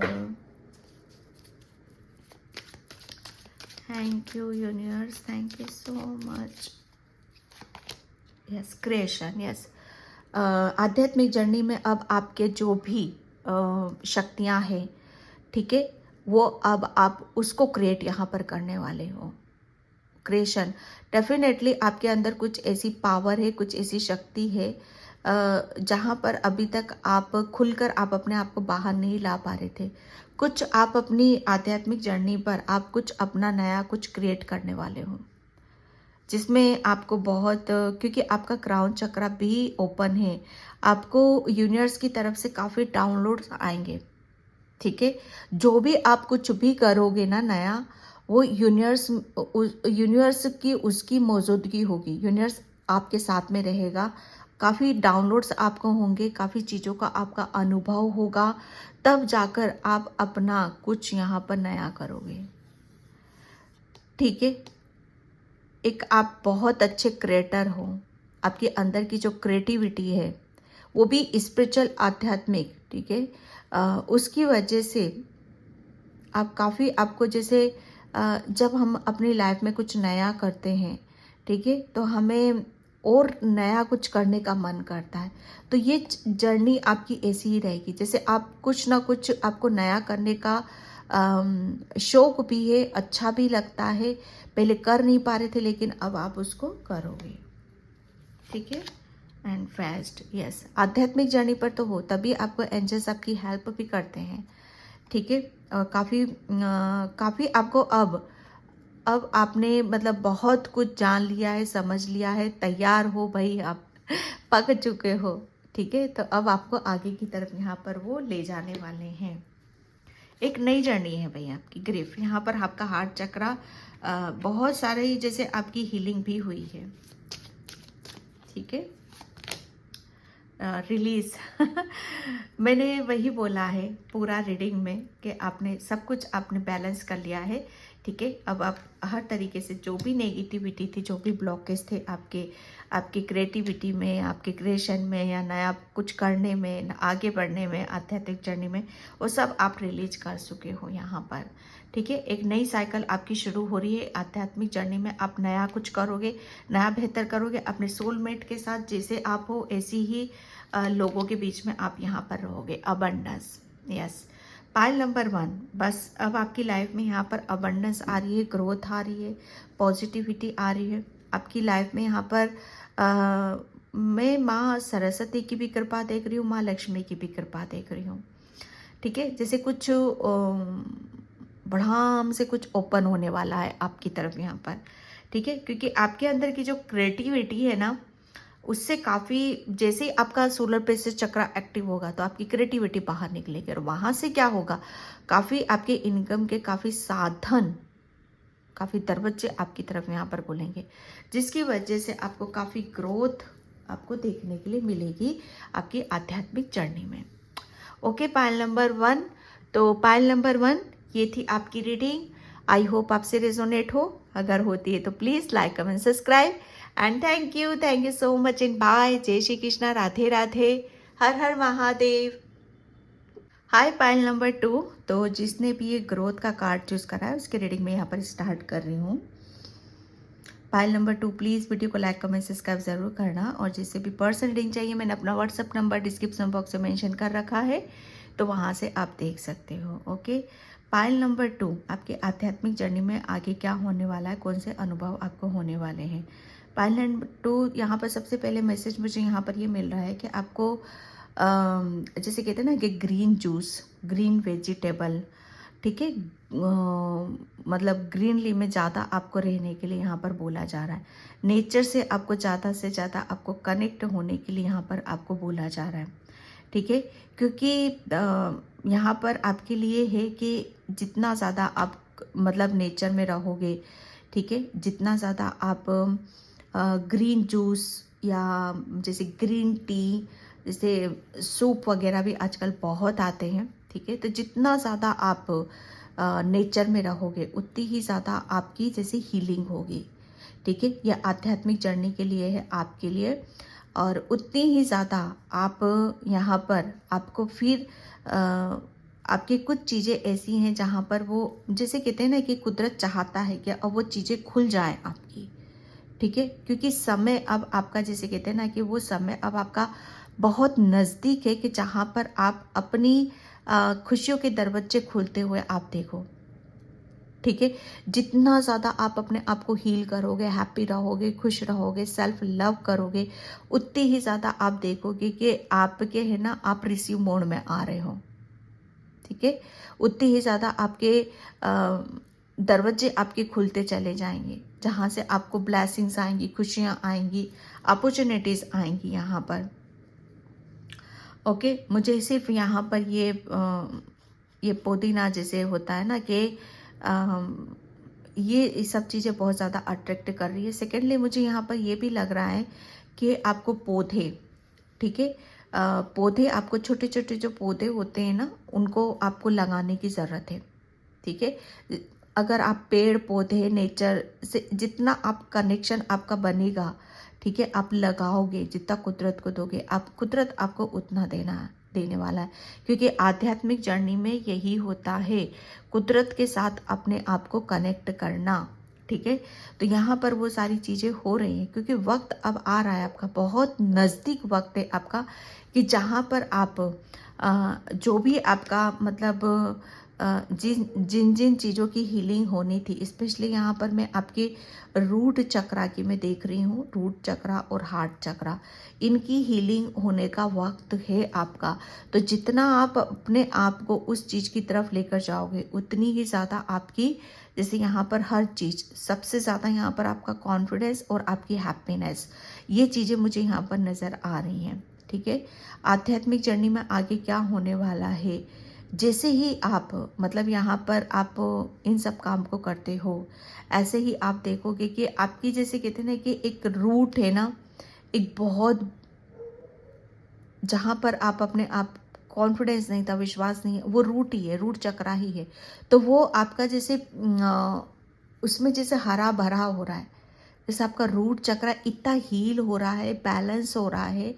thank you universe, thank you so much. Yes, creation, yes. आध्यात्मिक जर्नी में अब आपके जो भी शक्तियां हैं, ठीक है, वो अब आप उसको क्रिएट यहाँ पर करने वाले हो। क्रिएशन, डेफिनेटली आपके अंदर कुछ ऐसी पावर है, कुछ ऐसी शक्ति है जहाँ पर अभी तक आप खुलकर आप अपने आप को बाहर नहीं ला पा रहे थे। कुछ आप अपनी आध्यात्मिक जर्नी पर आप कुछ अपना नया कुछ क्रिएट करने वाले हो, जिसमें आपको बहुत, क्योंकि आपका क्राउन चक्र भी ओपन है, आपको यूनिवर्स की तरफ से काफ़ी डाउनलोड्स आएंगे, ठीक है। जो भी आप कुछ भी करोगे ना नया, वो यूनिवर्स की उसकी मौजूदगी होगी, यूनिवर्स आपके साथ में रहेगा, काफ़ी डाउनलोड्स आपको होंगे, काफ़ी चीज़ों का आपका अनुभव होगा, तब जाकर आप अपना कुछ यहाँ पर नया करोगे, ठीक है। एक आप बहुत अच्छे क्रिएटर हो, आपके अंदर की जो क्रिएटिविटी है वो भी स्पिरिचुअल, आध्यात्मिक, ठीक है, उसकी वजह से आप काफ़ी, आपको जैसे जब हम अपनी लाइफ में कुछ नया करते हैं, ठीक है, तो हमें और नया कुछ करने का मन करता है। तो ये जर्नी आपकी ऐसी ही रहेगी, जैसे आप कुछ ना कुछ आपको नया करने का शौक भी है, अच्छा भी लगता है, पहले कर नहीं पा रहे थे लेकिन अब आप उसको करोगे, ठीक है। एंड फास्ट, यस, आध्यात्मिक जर्नी पर तो हो, तभी आपको एंजल्स आपकी हेल्प भी करते हैं, ठीक है। काफ़ी आपको अब आपने मतलब बहुत कुछ जान लिया है, समझ लिया है, तैयार हो भाई, आप पक चुके हो, ठीक है। तो अब आपको आगे की तरफ यहाँ पर वो ले जाने वाले हैं। एक नई जर्नी है भाई आपकी। ग्रीफ, यहाँ पर आपका हार्ट चक्रा बहुत सारे, जैसे आपकी हीलिंग भी हुई है, ठीक है। रिलीज मैंने वही बोला है पूरा रीडिंग में कि आपने सब कुछ आपने बैलेंस कर लिया है, ठीक है। अब आप हर तरीके से जो भी नेगेटिविटी थी, जो भी ब्लॉकेज थे आपकी क्रिएटिविटी में, आपके क्रिएशन में, या नया कुछ करने में, आगे बढ़ने में, आध्यात्मिक जर्नी में, वो सब आप रिलीज कर चुके हो यहाँ पर, ठीक है। एक नई साइकिल आपकी शुरू हो रही है आध्यात्मिक जर्नी में। आप नया कुछ करोगे, नया बेहतर करोगे, अपने सोलमेट के साथ जैसे आप हो ऐसी ही लोगों के बीच में आप यहाँ पर रहोगे। अबंडेंस, यस, पाइल नंबर 1, बस अब आपकी लाइफ में यहाँ पर अबंडेंस आ रही है, ग्रोथ आ रही है, पॉजिटिविटी आ रही है आपकी लाइफ में। यहाँ पर मैं माँ सरस्वती की भी कृपा देख रही हूँ, माँ लक्ष्मी की भी कृपा देख रही हूँ, ठीक है। जैसे कुछ बढ़ाम से कुछ ओपन होने वाला है आपकी तरफ यहाँ पर, ठीक है, क्योंकि आपके अंदर की जो क्रिएटिविटी है ना, उससे काफ़ी, जैसे ही आपका सोलर प्लेक्सस चक्र एक्टिव होगा तो आपकी क्रिएटिविटी बाहर निकलेगी, और वहाँ से क्या होगा, काफ़ी आपके इनकम के काफ़ी साधन, काफ़ी दरवाजे आपकी तरफ यहाँ पर खुलेंगे, जिसकी वजह से आपको काफ़ी ग्रोथ आपको देखने के लिए मिलेगी आपकी आध्यात्मिक जर्नी में। ओके, पाइल नंबर 1, तो पाइल नंबर 1 ये थी आपकी रीडिंग। आई होप आपसे रेजोनेट हो, अगर होती है तो please like, comment, subscribe, and thank you so much in by. जय श्री कृष्णा, राधे राधे, हर हर महादेव। हाय पाइल नंबर 2, तो जिसने भी ये ग्रोथ का कार्ड चूज करा है उसकी रीडिंग में यहाँ पर स्टार्ट कर रही हूँ। पाइल नंबर 2, प्लीज़ वीडियो को लाइक, कमेंट, सब्सक्राइब जरूर करना, और जिससे भी पर्सनल रीडिंग चाहिए मैंने अपना व्हाट्सअप नंबर डिस्क्रिप्शन बॉक्स में मेंशन कर रखा है, तो वहाँ से आप देख सकते हो। ओके, पाइल नंबर 2, आपके आध्यात्मिक जर्नी में आगे क्या होने वाला है, कौन से अनुभव आपको होने वाले हैं। पाइल नंबर 2, यहाँ पर सबसे पहले मैसेज मुझे यहाँ पर ये मिल रहा है कि आपको जैसे कहते हैं ना कि ग्रीन जूस, ग्रीन वेजिटेबल, ठीक है, मतलब ग्रीनली में ज़्यादा आपको रहने के लिए यहाँ पर बोला जा रहा है। नेचर से आपको ज़्यादा से ज़्यादा आपको कनेक्ट होने के लिए यहाँ पर आपको बोला जा रहा है, ठीक है, क्योंकि यहाँ पर आपके लिए है कि जितना ज़्यादा आप मतलब नेचर में रहोगे, ठीक है, जितना ज़्यादा आप ग्रीन जूस या जैसे ग्रीन टी, जैसे सूप वगैरह भी आजकल बहुत आते हैं, ठीक है, तो जितना ज़्यादा आप नेचर में रहोगे उतनी ही ज़्यादा आपकी जैसे हीलिंग होगी, ठीक है। यह आध्यात्मिक जर्नी के लिए है आपके लिए। और उतनी ही ज़्यादा आप यहाँ पर आपको फिर आपकी कुछ चीज़ें ऐसी हैं जहाँ पर वो, जैसे कहते हैं ना कि कुदरत चाहता है कि अब वो चीज़ें खुल जाए आपकी, ठीक है, क्योंकि समय अब आपका, जैसे कहते हैं ना कि वो समय अब आपका बहुत नज़दीक है कि जहाँ पर आप अपनी खुशियों के दरवाजे खुलते हुए आप देखो, ठीक है। जितना ज़्यादा आप अपने आप को हील करोगे, हैप्पी रहोगे, खुश रहोगे, सेल्फ लव करोगे, उतनी ही ज़्यादा आप देखोगे कि आपके है ना, आप रिसीव मोड में आ रहे हो, ठीक है। उतनी ही ज़्यादा आपके दरवाजे आपके खुलते चले जाएंगे, जहाँ से आपको ब्लेसिंग्स आएंगी, खुशियाँ आएंगी, अपॉर्चुनिटीज़ आएंगी यहाँ पर। ओके, मुझे सिर्फ यहाँ पर ये पुदीना जैसे होता है ना कि ये सब चीज़ें बहुत ज़्यादा अट्रैक्ट कर रही है। सेकेंडली मुझे यहाँ पर ये भी लग रहा है कि आपको पौधे, ठीक है, पौधे आपको, छोटे छोटे जो पौधे होते हैं ना, उनको आपको लगाने की ज़रूरत है, ठीक है। अगर आप पेड़ पौधे नेचर से जितना आप कनेक्शन आपका बनेगा, ठीक है, आप लगाओगे, जितना कुदरत को दोगे, आप कुदरत आपको उतना देने वाला है, क्योंकि आध्यात्मिक जर्नी में यही होता है, कुदरत के साथ अपने आप को कनेक्ट करना, ठीक है। तो यहाँ पर वो सारी चीज़ें हो रही हैं, क्योंकि वक्त अब आ रहा है आपका, बहुत नज़दीक वक्त है आपका, कि जहाँ पर आप जो भी आपका मतलब जिन जिन चीज़ों की हीलिंग होनी थी, स्पेशली यहाँ पर मैं आपके रूट चक्रा की मैं देख रही हूँ, रूट चक्रा और हार्ट चक्रा, इनकी हीलिंग होने का वक्त है आपका। तो जितना आप अपने आप को उस चीज़ की तरफ लेकर जाओगे, उतनी ही ज़्यादा आपकी, जैसे यहाँ पर हर चीज़, सबसे ज़्यादा यहाँ पर आपका कॉन्फिडेंस और आपकी हैप्पीनेस, ये चीज़ें मुझे यहाँ पर नज़र आ रही हैं, ठीक है। आध्यात्मिक जर्नी में आगे क्या होने वाला है, जैसे ही आप मतलब यहाँ पर आप इन सब काम को करते हो, ऐसे ही आप देखोगे कि आपकी, जैसे कहते हैं ना कि एक रूट है ना, एक बहुत, जहाँ पर आप अपने आप कॉन्फिडेंस नहीं था, विश्वास नहीं है, वो रूट ही है, रूट चक्रा ही है। तो वो आपका जैसे उसमें जैसे हरा भरा हो रहा है, जैसे आपका रूट चक्रा इतना हील हो रहा है, बैलेंस हो रहा है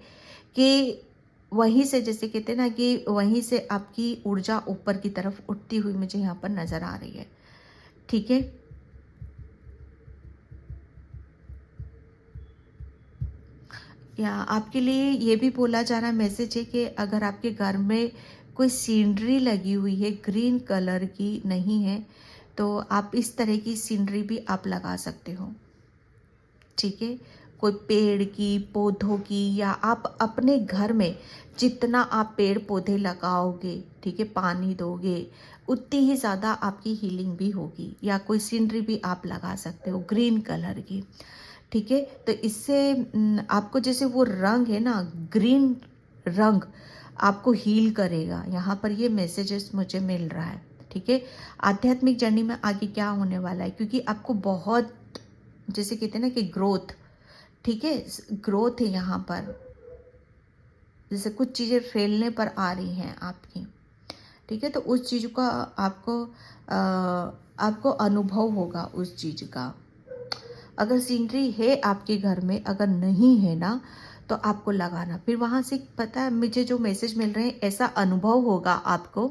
कि वहीं से, जैसे कहते हैं ना कि वहीं से आपकी ऊर्जा ऊपर की तरफ उठती हुई मुझे यहाँ पर नज़र आ रही है, ठीक है। या आपके लिए ये भी बोला जा रहा मैसेज है कि अगर आपके घर में कोई सीनरी लगी हुई है, ग्रीन कलर की नहीं है, तो आप इस तरह की सीनरी भी आप लगा सकते हो, ठीक है। कोई पेड़ की, पौधों की, या आप अपने घर में जितना आप पेड़ पौधे लगाओगे, ठीक है, पानी दोगे, उतनी ही ज़्यादा आपकी हीलिंग भी होगी। या कोई सीनरी भी आप लगा सकते हो ग्रीन कलर की, ठीक है। तो इससे आपको जैसे वो रंग है ना, ग्रीन रंग आपको हील करेगा, यहाँ पर ये मैसेजेस मुझे मिल रहा है, ठीक है। आध्यात्मिक जर्नी में आगे क्या होने वाला है, क्योंकि आपको बहुत, जैसे कहते हैं ना कि ग्रोथ, ठीक है, ग्रोथ है यहाँ पर, जैसे कुछ चीज़ें फैलने पर आ रही हैं आपकी, ठीक है। तो उस चीज़ का आपको अनुभव होगा उस चीज़ का। अगर सीनरी है आपके घर में, अगर नहीं है ना, तो आपको लगाना। फिर वहाँ से पता है मुझे जो मैसेज मिल रहे हैं, ऐसा अनुभव होगा आपको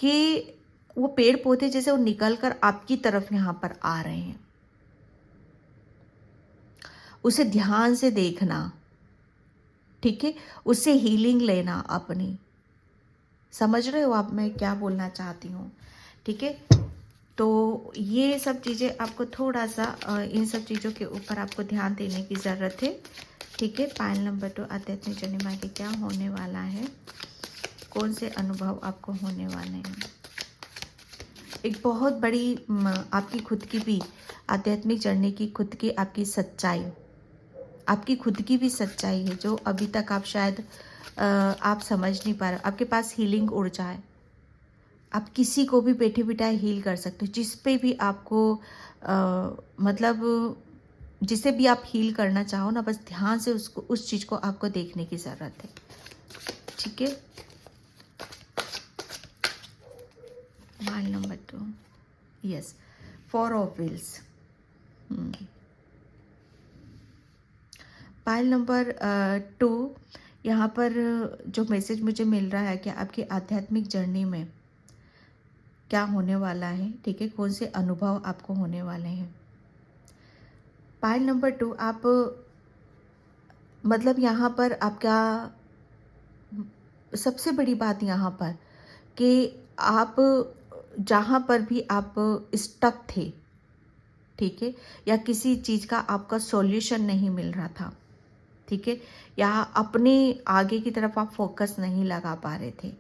कि वो पेड़ पौधे जैसे वो निकल कर आपकी तरफ यहाँ पर आ रहे हैं। उसे ध्यान से देखना, ठीक है, उससे हीलिंग लेना अपनी। समझ रहे हो आप मैं क्या बोलना चाहती हूँ, ठीक है। तो ये सब चीज़ें आपको थोड़ा सा इन सब चीज़ों के ऊपर आपको ध्यान देने की ज़रूरत है, ठीक है। पायल नंबर 2, आध्यात्मिक जर्नी में आगे क्या होने वाला है, कौन से अनुभव आपको होने वाले हैं। एक बहुत बड़ी आपकी खुद की भी आध्यात्मिक जर्नी की खुद की आपकी सच्चाई, आपकी खुद की भी सच्चाई है, जो अभी तक आप शायद आप समझ नहीं पा रहे। आपके पास हीलिंग ऊर्जा है, आप किसी को भी बैठे बिठाए हील कर सकते हो, जिस पे भी आपको मतलब जिसे भी आप हील करना चाहो ना, बस ध्यान से उसको, उस चीज़ को आपको देखने की ज़रूरत है, ठीक है। Mile number 2, yes, 4 of wheels. Pile number 2, यहाँ पर जो मैसेज मुझे मिल रहा है कि आपकी आध्यात्मिक जर्नी में क्या होने वाला है, ठीक है, कौन से अनुभव आपको होने वाले हैं। पाइल नंबर 2, आप मतलब यहाँ पर आपका सबसे बड़ी बात यहाँ पर कि आप जहाँ पर भी आप स्टक थे, ठीक है, या किसी चीज़ का आपका सॉल्यूशन नहीं मिल रहा था, ठीक है, या अपने आगे की तरफ आप फोकस नहीं लगा पा रहे थे,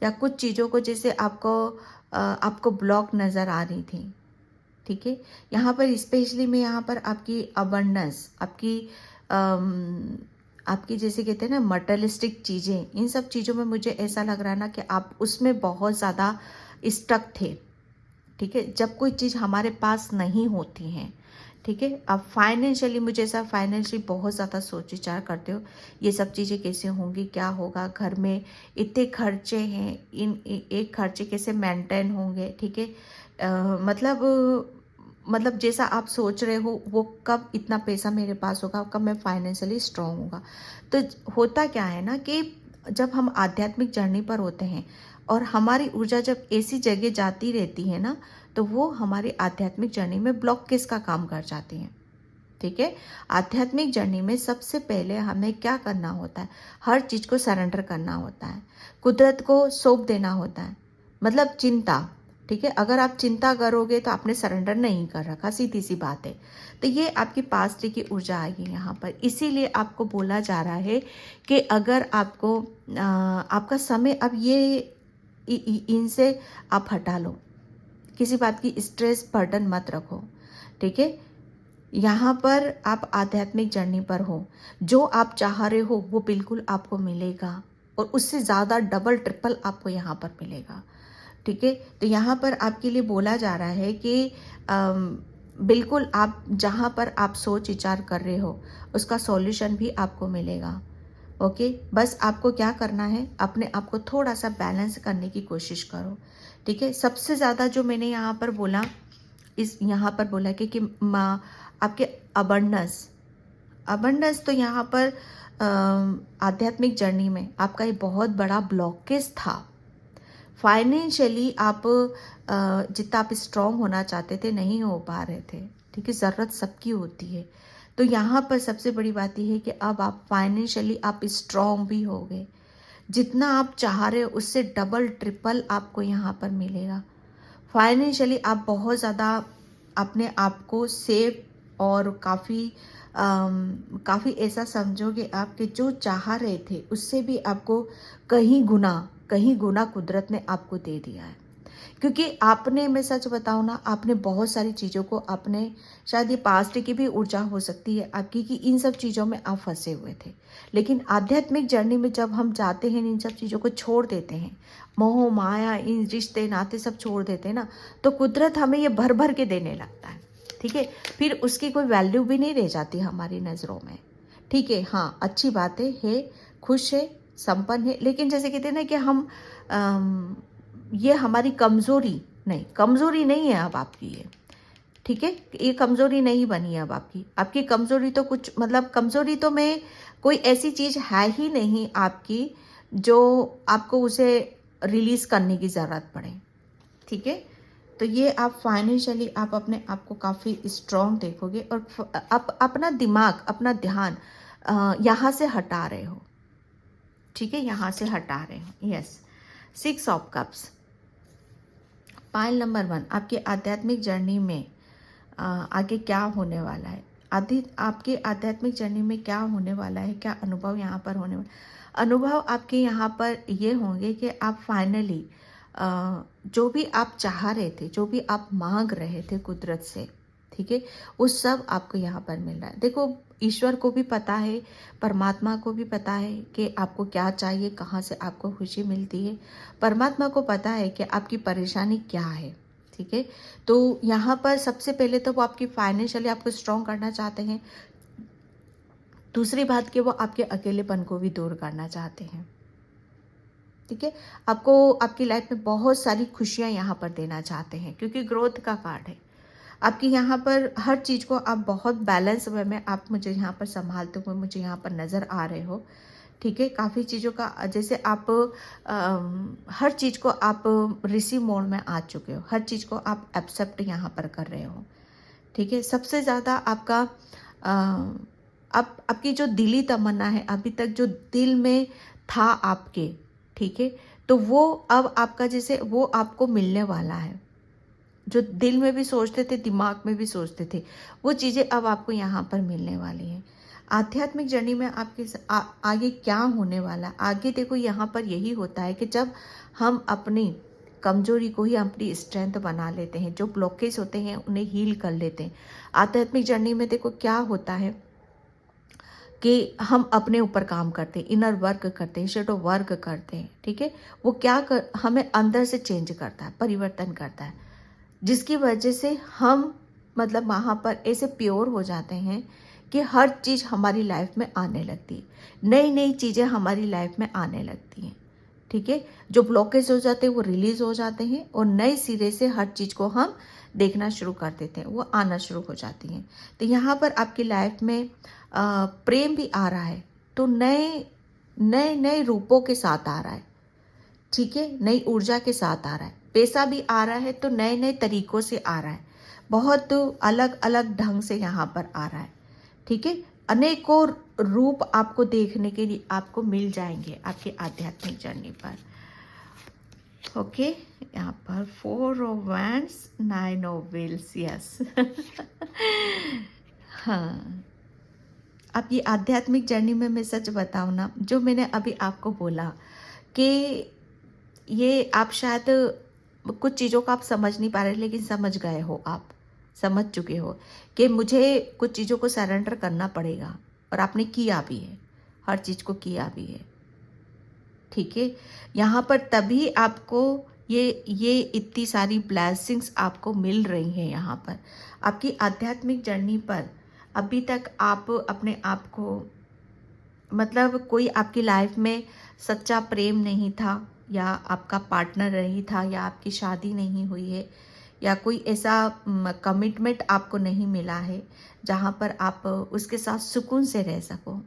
या कुछ चीज़ों को जैसे आपको ब्लॉक नज़र आ रही थी, ठीक है। यहाँ पर स्पेशली मैं यहाँ पर आपकी अबंडेंस, आपकी जैसे कहते हैं ना मटेरियलिस्टिक चीज़ें, इन सब चीज़ों में मुझे ऐसा लग रहा है ना कि आप उसमें बहुत ज़्यादा स्टक थे, ठीक है। जब कोई चीज़ हमारे पास नहीं होती है, ठीक है, आप फाइनेंशियली, मुझे ऐसा फाइनेंशियली बहुत ज़्यादा सोच विचार करते हो, ये सब चीज़ें कैसे होंगी, क्या होगा, घर में इतने खर्चे हैं, एक खर्चे कैसे मेंटेन होंगे, ठीक है। मतलब जैसा आप सोच रहे हो वो कब इतना पैसा मेरे पास होगा, कब मैं फाइनेंशियली स्ट्रांग होगा। तो होता क्या है ना कि जब हम आध्यात्मिक जर्नी पर होते हैं और हमारी ऊर्जा जब ऐसी जगह जाती रहती है ना, तो वो हमारी आध्यात्मिक जर्नी में ब्लॉकेज का काम कर जाती हैं, ठीक है। आध्यात्मिक जर्नी में सबसे पहले हमें क्या करना होता है, हर चीज़ को सरेंडर करना होता है, कुदरत को सौंप देना होता है, मतलब चिंता, ठीक है। अगर आप चिंता करोगे तो आपने सरेंडर नहीं कर रखा, सीधी सी बात है। तो ये आपकी पास्ट की ऊर्जा आएगी यहाँ पर, इसीलिए आपको बोला जा रहा है कि अगर आपको आपका समय अब ये इनसे आप हटा लो, किसी बात की स्ट्रेस बर्डन मत रखो, ठीक है। यहाँ पर आप आध्यात्मिक जर्नी पर हो, जो आप चाह रहे हो वो बिल्कुल आपको मिलेगा, और उससे ज़्यादा डबल ट्रिपल आपको यहाँ पर मिलेगा, ठीक है। तो यहाँ पर आपके लिए बोला जा रहा है कि बिल्कुल आप जहाँ पर आप सोच विचार कर रहे हो उसका सॉल्यूशन भी आपको मिलेगा, ओके। बस आपको क्या करना है, अपने आप को थोड़ा सा बैलेंस करने की कोशिश करो, ठीक है। सबसे ज़्यादा जो मैंने यहाँ पर बोला, यहाँ पर बोला कि आपके अबंडेंस तो यहाँ पर आध्यात्मिक जर्नी में आपका ये बहुत बड़ा ब्लॉकेज था। फाइनेंशियली आप जितना आप स्ट्रॉन्ग होना चाहते थे नहीं हो पा रहे थे, ठीक है। ज़रूरत सबकी होती है। तो यहाँ पर सबसे बड़ी बात यह है कि अब आप फाइनेंशियली आप स्ट्रॉन्ग भी हो गए, जितना आप चाह रहे हो उससे डबल ट्रिपल आपको यहाँ पर मिलेगा। फाइनेंशियली आप बहुत ज़्यादा अपने आप को सेफ और काफ़ी ऐसा समझोगे आप कि जो चाह रहे थे उससे भी आपको कहीं गुना कुदरत ने आपको दे दिया है। क्योंकि आपने, मैं सच बताऊँ ना, आपने बहुत सारी चीज़ों को, आपने शायद ये पास्ट की भी ऊर्जा हो सकती है आपकी, कि इन सब चीज़ों में आप फंसे हुए थे। लेकिन आध्यात्मिक जर्नी में जब हम जाते हैं, इन सब चीज़ों को छोड़ देते हैं, मोह माया, इन रिश्ते नाते सब छोड़ देते हैं ना, तो कुदरत हमें ये भर भर के देने लगता है, ठीक है। फिर उसकी कोई वैल्यू भी नहीं रह जाती हमारी नज़रों में, ठीक है। हाँ, अच्छी बात है, खुश है, संपन्न है, लेकिन जैसे कहते हैं ना कि हम ये हमारी कमज़ोरी नहीं है अब आपकी ये, ठीक है। ये कमज़ोरी नहीं बनी है अब आपकी कमज़ोरी तो कुछ, मतलब कमज़ोरी तो में कोई ऐसी चीज़ है ही नहीं आपकी जो आपको उसे रिलीज़ करने की ज़रूरत पड़े, ठीक है। तो ये आप फाइनेंशियली आप अपने आप को काफ़ी स्ट्रॉन्ग देखोगे, और आप अपना दिमाग, अपना ध्यान यहाँ से हटा रहे हो, ठीक है, यहाँ से हटा रहे हो। Yes, 6 of cups, pile number 1, आपके आध्यात्मिक जर्नी में आगे क्या होने वाला है, आपके आध्यात्मिक जर्नी में क्या होने वाला है, क्या अनुभव यहाँ पर होने वाला। अनुभव आपके यहाँ पर ये होंगे कि आप फाइनली जो भी आप चाह रहे थे, जो भी आप मांग रहे थे कुदरत से, ठीक है, वो सब आपको यहाँ पर मिल रहा है। देखो, ईश्वर को भी पता है, परमात्मा को भी पता है कि आपको क्या चाहिए, कहाँ से आपको खुशी मिलती है। परमात्मा को पता है कि आपकी परेशानी क्या है, ठीक है। तो यहाँ पर सबसे पहले तो वो आपकी फाइनेंशियली आपको स्ट्रॉन्ग करना चाहते हैं। दूसरी बात कि वो आपके अकेलेपन को भी दूर करना चाहते हैं, ठीक है। आपको आपकी लाइफ में बहुत सारी खुशियाँ यहाँ पर देना चाहते हैं, क्योंकि ग्रोथ का कार्ड है। आपकी यहाँ पर हर चीज़ को आप बहुत बैलेंस वे में आप मुझे यहाँ पर संभालते हुए मुझे यहाँ पर नज़र आ रहे हो। ठीक है, काफ़ी चीज़ों का जैसे आप हर चीज़ को आप रिसीव मोड में आ चुके हो, हर चीज़ को आप एक्सेप्ट यहाँ पर कर रहे हो। ठीक है, सबसे ज़्यादा आपका आपकी जो दिली तमन्ना है, अभी तक जो दिल में था आपके, ठीक है, तो वो अब आपका जैसे वो आपको मिलने वाला है। जो दिल में भी सोचते थे, दिमाग में भी सोचते थे, वो चीज़ें अब आपको यहाँ पर मिलने वाली हैं। आध्यात्मिक जर्नी में आपके आगे क्या होने वाला है? आगे देखो, यहाँ पर यही होता है कि जब हम अपनी कमजोरी को ही अपनी स्ट्रेंथ बना लेते हैं, जो ब्लॉकेज होते हैं उन्हें हील कर लेते हैं। आध्यात्मिक जर्नी में देखो क्या होता है कि हम अपने ऊपर काम करते हैं, इनर वर्क करते हैं, शेडो वर्क करते हैं। ठीक है, वो हमें अंदर से चेंज करता है, परिवर्तन करता है, जिसकी वजह से हम मतलब वहाँ पर ऐसे प्योर हो जाते हैं कि हर चीज़ हमारी लाइफ में आने लगती है, नई नई चीज़ें हमारी लाइफ में आने लगती हैं। ठीक है, जो ब्लॉकेज हो जाते हैं वो रिलीज हो जाते हैं और नए सिरे से हर चीज़ को हम देखना शुरू कर देते हैं, वो आना शुरू हो जाती हैं। तो यहाँ पर आपकी लाइफ में प्रेम भी आ रहा है, तो नए नए नए रूपों के साथ आ रहा है। ठीक है, नई ऊर्जा के साथ आ रहा है। पैसा भी आ रहा है तो नए नए तरीकों से आ रहा है, बहुत अलग अलग ढंग से यहाँ पर आ रहा है। ठीक है, अनेकों रूप आपको देखने के लिए आपको मिल जाएंगे आपके आध्यात्मिक जर्नी पर। ओके, यहाँ पर 4 of wands, 9 of wheels, yes. हाँ, अब ये आध्यात्मिक जर्नी में मैं सच बताऊँ ना, जो मैंने अभी आपको बोला कि ये आप शायद कुछ चीज़ों को आप समझ नहीं पा रहे, लेकिन समझ गए हो, आप समझ चुके हो कि मुझे कुछ चीज़ों को सरेंडर करना पड़ेगा, और आपने किया भी है, हर चीज़ को किया भी है। ठीक है, यहाँ पर तभी आपको ये इतनी सारी ब्लेसिंग्स आपको मिल रही हैं। यहाँ पर आपकी आध्यात्मिक जर्नी पर अभी तक आप अपने आप को मतलब कोई आपकी लाइफ में सच्चा प्रेम नहीं था, या आपका पार्टनर नहीं था, या आपकी शादी नहीं हुई है, या कोई ऐसा कमिटमेंट आपको नहीं मिला है जहाँ पर आप उसके साथ सुकून से रह सको।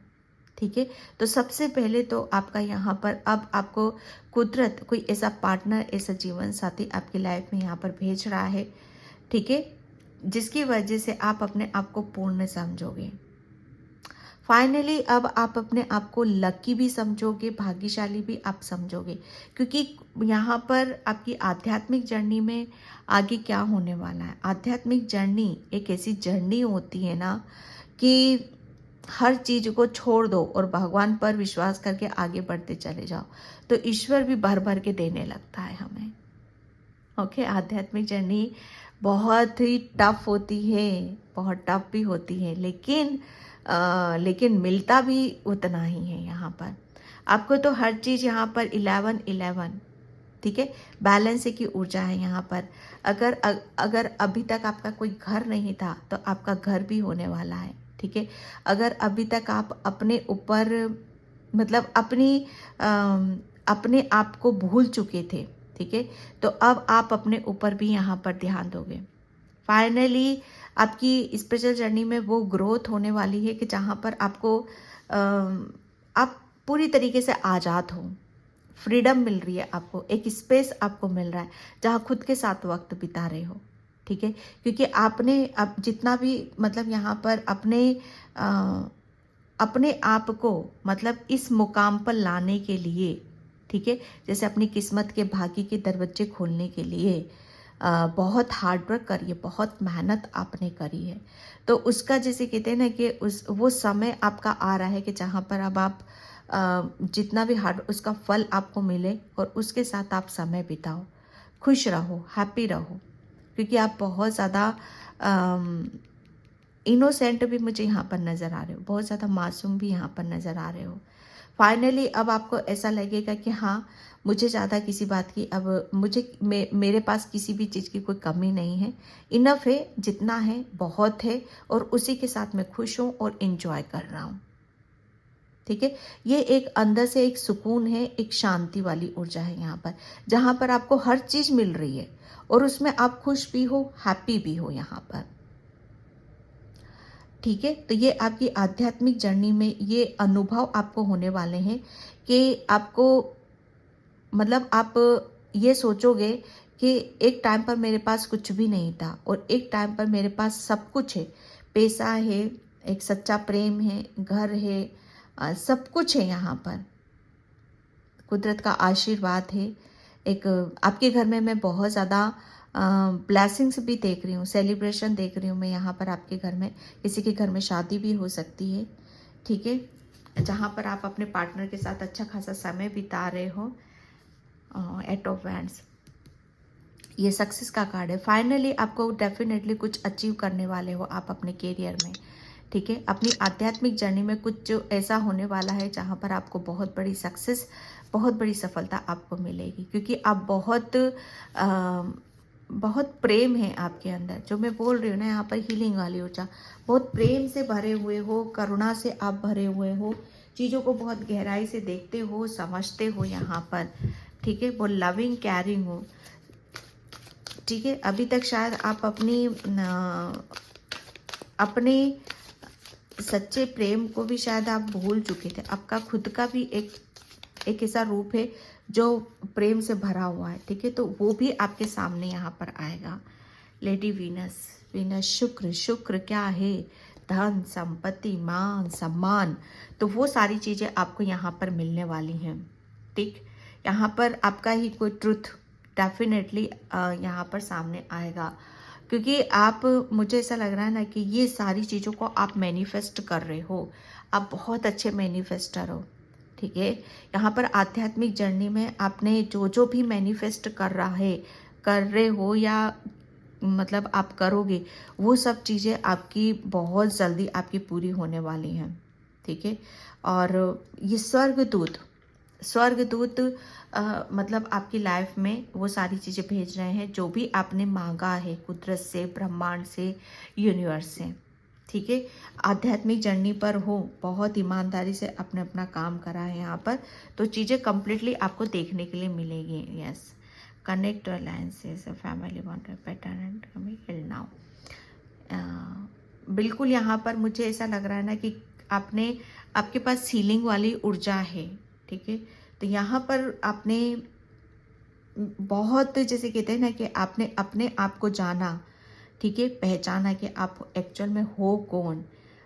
ठीक है, तो सबसे पहले तो आपका यहाँ पर अब आपको कुदरत कोई ऐसा पार्टनर, ऐसा जीवन साथी आपकी लाइफ में यहाँ पर भेज रहा है। ठीक है, जिसकी वजह से आप अपने आप को पूर्ण समझोगे। फाइनली अब आप अपने आप को लकी भी समझोगे, भाग्यशाली भी आप समझोगे, क्योंकि यहाँ पर आपकी आध्यात्मिक जर्नी में आगे क्या होने वाला है। आध्यात्मिक जर्नी एक ऐसी जर्नी होती है ना कि हर चीज़ को छोड़ दो और भगवान पर विश्वास करके आगे बढ़ते चले जाओ, तो ईश्वर भी भर भर के देने लगता है हमें। ओके, आध्यात्मिक जर्नी बहुत ही टफ होती है, बहुत टफ भी होती है, लेकिन मिलता भी उतना ही है। यहाँ पर आपको तो हर चीज़ यहाँ पर 11-11, ठीक है, बैलेंस की ऊर्जा है यहाँ पर। अगर अभी तक आपका कोई घर नहीं था तो आपका घर भी होने वाला है। ठीक है, अगर अभी तक आप अपने ऊपर मतलब अपने आप को भूल चुके थे, ठीक है, तो अब आप अपने ऊपर भी यहाँ पर ध्यान दोगे। फाइनली आपकी स्पिरिचुअल जर्नी में वो ग्रोथ होने वाली है कि जहाँ पर आपको आप पूरी तरीके से आज़ाद हो, फ्रीडम मिल रही है आपको, एक स्पेस आपको मिल रहा है जहाँ खुद के साथ वक्त बिता रहे हो। ठीक है, क्योंकि आपने अब जितना भी मतलब यहाँ पर अपने आप को मतलब इस मुकाम पर लाने के लिए, ठीक है, जैसे अपनी किस्मत के भाग्य के दरवाजे खोलने के लिए बहुत हार्डवर्क करी है, बहुत मेहनत आपने करी है। तो उसका जैसे कहते हैं ना कि वो समय आपका आ रहा है कि जहाँ पर अब आप जितना भी हार्ड उसका फल आपको मिले, और उसके साथ आप समय बिताओ, खुश रहो, हैप्पी रहो, क्योंकि आप बहुत ज़्यादा इनोसेंट भी मुझे यहाँ पर नज़र आ रहे हो, बहुत ज़्यादा मासूम भी यहाँ पर नज़र आ रहे हो। फाइनली अब आपको ऐसा लगेगा कि हाँ, मुझे ज़्यादा किसी बात की अब मेरे पास किसी भी चीज़ की कोई कमी नहीं है, इनफ है, जितना है बहुत है, और उसी के साथ मैं खुश हूँ और इन्जॉय कर रहा हूँ। ठीक है, ये एक अंदर से एक सुकून है, एक शांति वाली ऊर्जा है यहाँ पर, जहाँ पर आपको हर चीज़ मिल रही है और उसमें आप खुश भी हो, हैप्पी भी हो यहाँ पर। ठीक है, तो ये आपकी आध्यात्मिक जर्नी में ये अनुभव आपको होने वाले हैं कि आपको मतलब आप ये सोचोगे कि एक टाइम पर मेरे पास कुछ भी नहीं था और एक टाइम पर मेरे पास सब कुछ है, पैसा है, एक सच्चा प्रेम है, घर है, सब कुछ है यहाँ पर, कुदरत का आशीर्वाद है। एक आपके घर में मैं बहुत ज़्यादा ब्लेसिंग्स भी देख रही हूँ, सेलिब्रेशन देख रही हूँ मैं यहाँ पर आपके घर में। किसी के घर में शादी भी हो सकती है, ठीक है, जहाँ पर आप अपने पार्टनर के साथ अच्छा खासा समय बिता रहे हो। एट ऑफ वैंड्स, ये सक्सेस का कार्ड है। फाइनली आपको डेफिनेटली कुछ अचीव करने वाले हो आप अपने करियर में, ठीक है। अपनी आध्यात्मिक जर्नी में कुछ जो ऐसा होने वाला है जहाँ पर आपको बहुत बड़ी सक्सेस, बहुत बड़ी सफलता आपको मिलेगी, क्योंकि आप बहुत प्रेम है आपके अंदर, जो मैं बोल रही हूँ ना यहाँ पर हीलिंग वाली ऊर्जा, बहुत प्रेम से भरे हुए हो, करुणा से आप भरे हुए हो, चीज़ों को बहुत गहराई से देखते हो, समझते हो यहाँ पर, ठीक है, वो लविंग केयरिंग हो, ठीक है। अभी तक शायद आप अपने सच्चे प्रेम को भी शायद आप भूल चुके थे। आपका खुद का भी एक ऐसा रूप है जो प्रेम से भरा हुआ है, ठीक है, तो वो भी आपके सामने यहाँ पर आएगा। लेडी वीनस, वीनस शुक्र क्या है, धन, संपत्ति, मान, सम्मान, तो वो सारी चीज़ें आपको यहाँ पर मिलने वाली हैं, ठीक। यहाँ पर आपका ही कोई ट्रुथ डेफिनेटली यहाँ पर सामने आएगा, क्योंकि आप, मुझे ऐसा लग रहा है ना कि ये सारी चीज़ों को आप मैनिफेस्ट कर रहे हो, आप बहुत अच्छे मैनिफेस्टर हो, ठीक है। यहाँ पर आध्यात्मिक जर्नी में आपने जो भी मैनिफेस्ट कर रहे हो या मतलब आप करोगे, वो सब चीज़ें आपकी बहुत जल्दी आपकी पूरी होने वाली हैं, ठीक है। और ये स्वर्गदूत मतलब आपकी लाइफ में वो सारी चीज़ें भेज रहे हैं जो भी आपने मांगा है, कुदरत से, ब्रह्मांड से, यूनिवर्स से, ठीक है। आध्यात्मिक जर्नी पर हो, बहुत ईमानदारी से आपने अपना काम करा है यहाँ पर, तो चीज़ें कंप्लीटली आपको देखने के लिए मिलेगी। Yes, connect alliances, family bond pattern and coming now. बिल्कुल यहाँ पर मुझे ऐसा लग रहा है ना कि आपके पास सीलिंग वाली ऊर्जा है, ठीक है। तो यहाँ पर आपने बहुत, जैसे कहते हैं ना कि आपने अपने आप को जाना, ठीक है, पहचाना कि आप एक्चुअल में हो कौन।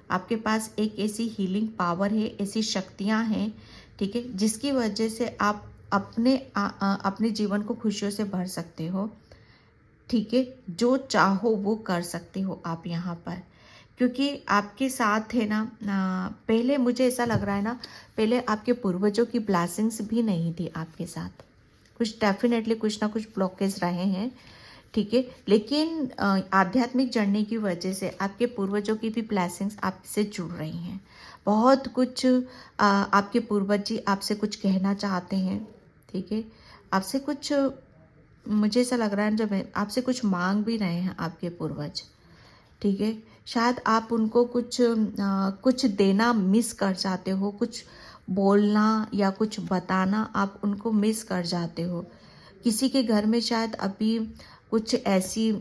आपके पास एक ऐसी हीलिंग पावर है, ऐसी शक्तियाँ हैं, ठीक है, जिसकी वजह से आप अपने जीवन को खुशियों से भर सकते हो, ठीक है। जो चाहो वो कर सकते हो आप यहाँ पर, क्योंकि आपके साथ है ना, पहले मुझे ऐसा लग रहा है ना, पहले आपके पूर्वजों की ब्लेसिंग्स भी नहीं थी आपके साथ, कुछ डेफिनेटली कुछ ना कुछ ब्लॉकेज रहे हैं, ठीक है। लेकिन आध्यात्मिक जर्नी की वजह से आपके पूर्वजों की भी ब्लेसिंग्स आपसे जुड़ रही हैं। बहुत कुछ आपके पूर्वज जी आपसे कुछ कहना चाहते हैं, ठीक है, आपसे कुछ, मुझे ऐसा लग रहा है जब आपसे कुछ मांग भी रहे हैं आपके पूर्वज, ठीक है। शायद आप उनको कुछ देना मिस कर जाते हो, कुछ बोलना या कुछ बताना आप उनको मिस कर जाते हो। किसी के घर में शायद अभी कुछ ऐसी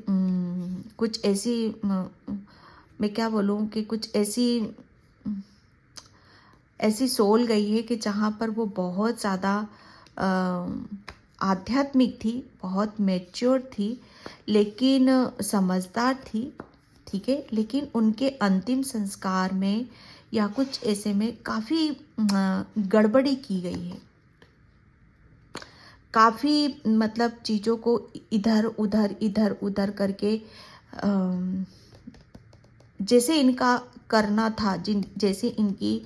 मैं क्या बोलूँ कि कुछ ऐसी सोल गई है कि जहाँ पर वो बहुत ज़्यादा आध्यात्मिक थी, बहुत मैच्योर थी, लेकिन समझदार थी, ठीक है, लेकिन उनके अंतिम संस्कार में या कुछ ऐसे में काफ़ी गड़बड़ी की गई है, काफ़ी मतलब चीज़ों को इधर उधर करके जैसे इनका करना था, जैसे इनकी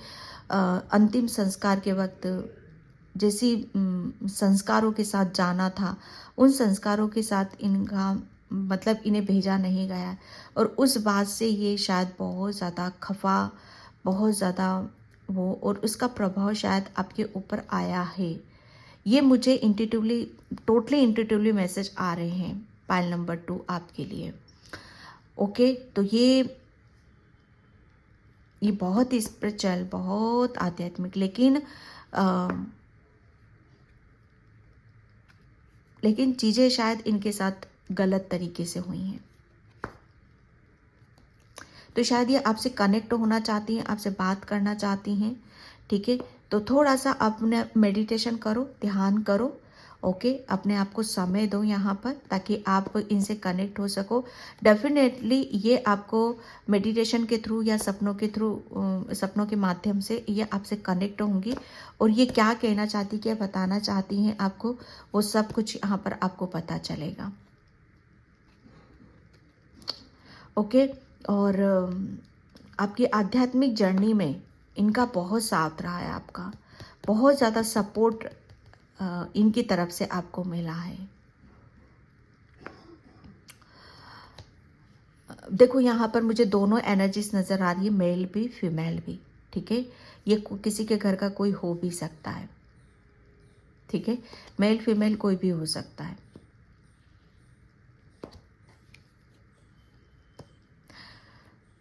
अंतिम संस्कार के वक्त जैसी संस्कारों के साथ जाना था, उन संस्कारों के साथ इनका मतलब इन्हें भेजा नहीं गया, और उस बात से ये शायद बहुत ज़्यादा खफा, बहुत ज़्यादा वो, और उसका प्रभाव शायद आपके ऊपर आया है। ये मुझे टोटली इंट्यूटिवली मैसेज आ रहे हैं पाइल नंबर 2 आपके लिए। ओके, तो ये ये बहुत स्पिरिचुअल, बहुत आध्यात्मिक, लेकिन चीज़ें शायद इनके साथ गलत तरीके से हुई हैं। तो शायद ये आपसे कनेक्ट होना चाहती हैं, आपसे बात करना चाहती हैं, ठीक है। तो थोड़ा सा अपने मेडिटेशन करो, ध्यान करो, ओके। अपने आप को समय दो यहाँ पर, ताकि आप इनसे कनेक्ट हो सको। डेफिनेटली ये आपको मेडिटेशन के थ्रू या सपनों के थ्रू, सपनों के माध्यम से ये आपसे कनेक्ट होंगी, और ये क्या कहना चाहती, क्या बताना चाहती हैं आपको, वो सब कुछ यहाँ पर आपको पता चलेगा, ओके। और आपकी आध्यात्मिक जर्नी में इनका बहुत साथ रहा है, आपका बहुत ज़्यादा सपोर्ट इनकी तरफ से आपको मिला है। देखो यहाँ पर मुझे दोनों एनर्जीज नज़र आ रही है, मेल भी फीमेल भी, ठीक है। ये किसी के घर का कोई हो भी सकता है, ठीक है। मेल फीमेल कोई भी हो सकता है।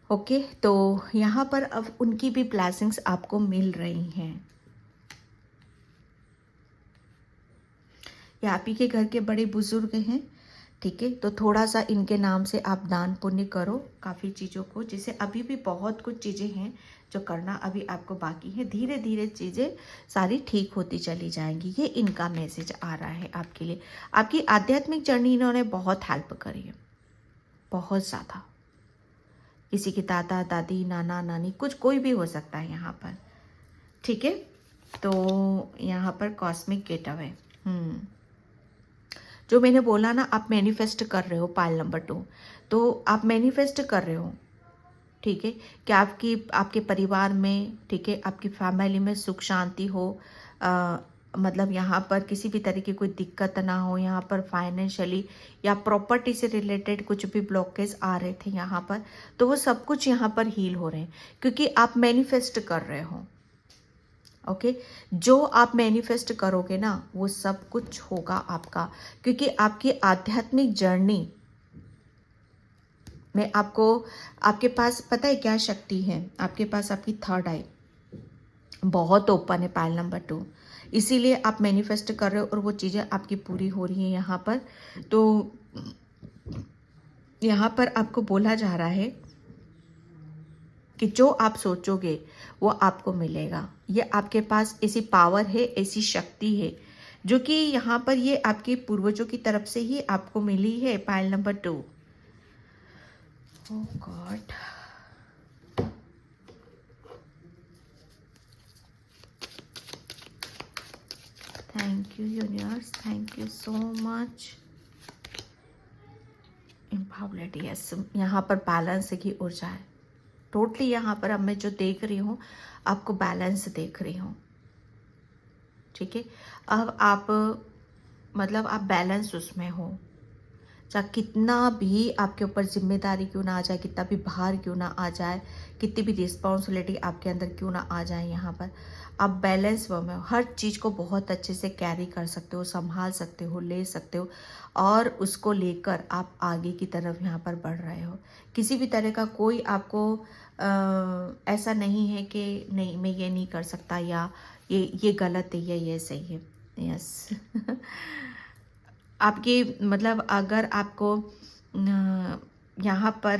ओके, तो यहाँ पर अब उनकी भी ब्लेसिंग्स आपको मिल रही हैं। ये आप ही के घर के बड़े बुजुर्ग हैं, ठीक है। तो थोड़ा सा इनके नाम से आप दान पुण्य करो काफ़ी चीज़ों को, जिसे अभी भी बहुत कुछ चीज़ें हैं जो करना अभी आपको बाकी है। धीरे धीरे चीज़ें सारी ठीक होती चली जाएंगी, ये इनका मैसेज आ रहा है आपके लिए। आपकी आध्यात्मिक जर्नी इन्होंने बहुत हेल्प करी है, बहुत ज़्यादा। किसी के दादा दादी, नाना नानी, कुछ कोई भी हो सकता है यहाँ पर, ठीक है। तो यहाँ पर कॉस्मिक गेट अवे, जो मैंने बोला ना, आप मैनिफेस्ट कर रहे हो पाइल नंबर 2, तो आप मैनिफेस्ट कर रहे हो, ठीक है, कि आपके परिवार में, ठीक है, आपकी फैमिली में सुख शांति हो। मतलब यहाँ पर किसी भी तरह की कोई दिक्कत ना हो, यहाँ पर फाइनेंशियली या प्रॉपर्टी से रिलेटेड कुछ भी ब्लॉकेज आ रहे थे यहाँ पर, तो वो सब कुछ यहाँ पर हील हो रहे हैं, क्योंकि आप मैनिफेस्ट कर रहे हो, ओके। जो आप मैनिफेस्ट करोगे ना, वो सब कुछ होगा आपका, क्योंकि आपकी आध्यात्मिक जर्नी में आपके पास पता है क्या शक्ति है, आपके पास आपकी थर्ड आई बहुत ओपन है, पाइल नंबर 2, इसीलिए आप मैनिफेस्ट कर रहे हो और वो चीज़ें आपकी पूरी हो रही हैं यहाँ पर। तो यहाँ पर आपको बोला जा रहा है कि जो आप सोचोगे वो आपको मिलेगा। ये आपके पास ऐसी पावर है, ऐसी शक्ति है, जो कि यहाँ पर ये आपके पूर्वजों की तरफ से ही आपको मिली है। Pile number 2, oh God, thank you universe, thank you so much. Empowered, yes, यहाँ पर बैलेंस की ऊर्जा है टोटली। यहाँ पर अब मैं जो देख रही हूँ, आपको बैलेंस देख रही हूँ, ठीक है। अब आप मतलब आप बैलेंस उसमें हो, चाहे कितना भी आपके ऊपर जिम्मेदारी क्यों ना आ जाए, कितना भी भार क्यों ना आ जाए, कितनी भी रिस्पॉन्सिबिलिटी आपके अंदर क्यों ना आ जाए, यहाँ पर आप बैलेंस में हो। हर चीज़ को बहुत अच्छे से कैरी कर सकते हो, संभाल सकते हो, ले सकते हो, और उसको लेकर आप आगे की तरफ यहाँ पर बढ़ रहे हो। किसी भी तरह का कोई आपको ऐसा नहीं है कि नहीं मैं ये नहीं कर सकता, या ये गलत है या ये सही है, यस। आपकी मतलब अगर आपको यहाँ पर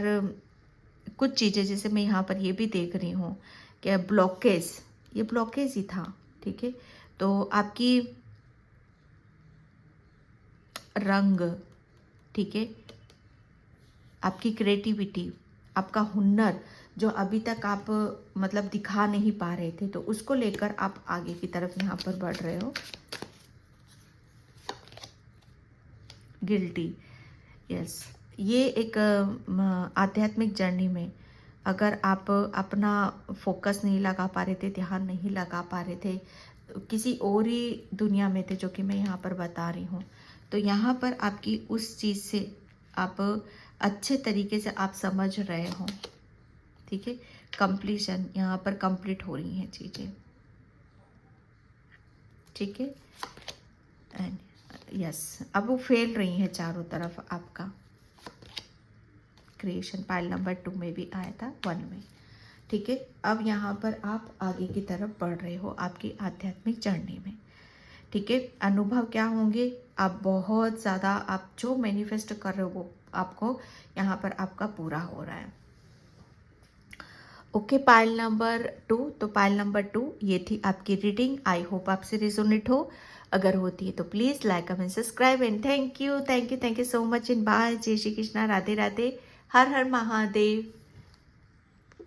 कुछ चीज़ें, जैसे मैं यहाँ पर ये भी देख रही हूँ कि ये ब्लॉकेज ही था, ठीक है। तो आपकी रंग, ठीक है, आपकी क्रिएटिविटी, आपका हुनर, जो अभी तक आप मतलब दिखा नहीं पा रहे थे, तो उसको लेकर आप आगे की तरफ यहाँ पर बढ़ रहे हो। Guilty, yes. ये एक आध्यात्मिक जर्नी में अगर आप अपना फोकस नहीं लगा पा रहे थे, ध्यान नहीं लगा पा रहे थे, किसी और ही दुनिया में थे, जो कि मैं यहाँ पर बता रही हूँ, तो यहाँ पर आपकी उस चीज़ से आप अच्छे तरीके से आप समझ रहे हो, ठीक है। कंप्लीशन, यहाँ पर कंप्लीट हो रही हैं चीज़ें, ठीक है। एंड यस, अब वो फैल रही हैं चारों तरफ आपका क्रिएशन। पाइल नंबर 2 में भी आया था, 1 में, ठीक है, अब यहाँ पर आप आगे की तरफ बढ़ रहे हो आपकी आध्यात्मिक जर्नी में। ठीक है, अनुभव क्या होंगे, आप बहुत ज़्यादा, आप जो मैनिफेस्ट कर रहे हो वो आपको यहाँ पर आपका पूरा हो रहा है। ओके, पाइल नंबर 2, तो पाइल नंबर 2 ये थी आपकी रीडिंग। आई होप आपसे रिजोनेट हो। अगर होती है तो please like comment subscribe and thank you so much in by. जय श्री कृष्णा, राधे राधे, हर हर महादेव।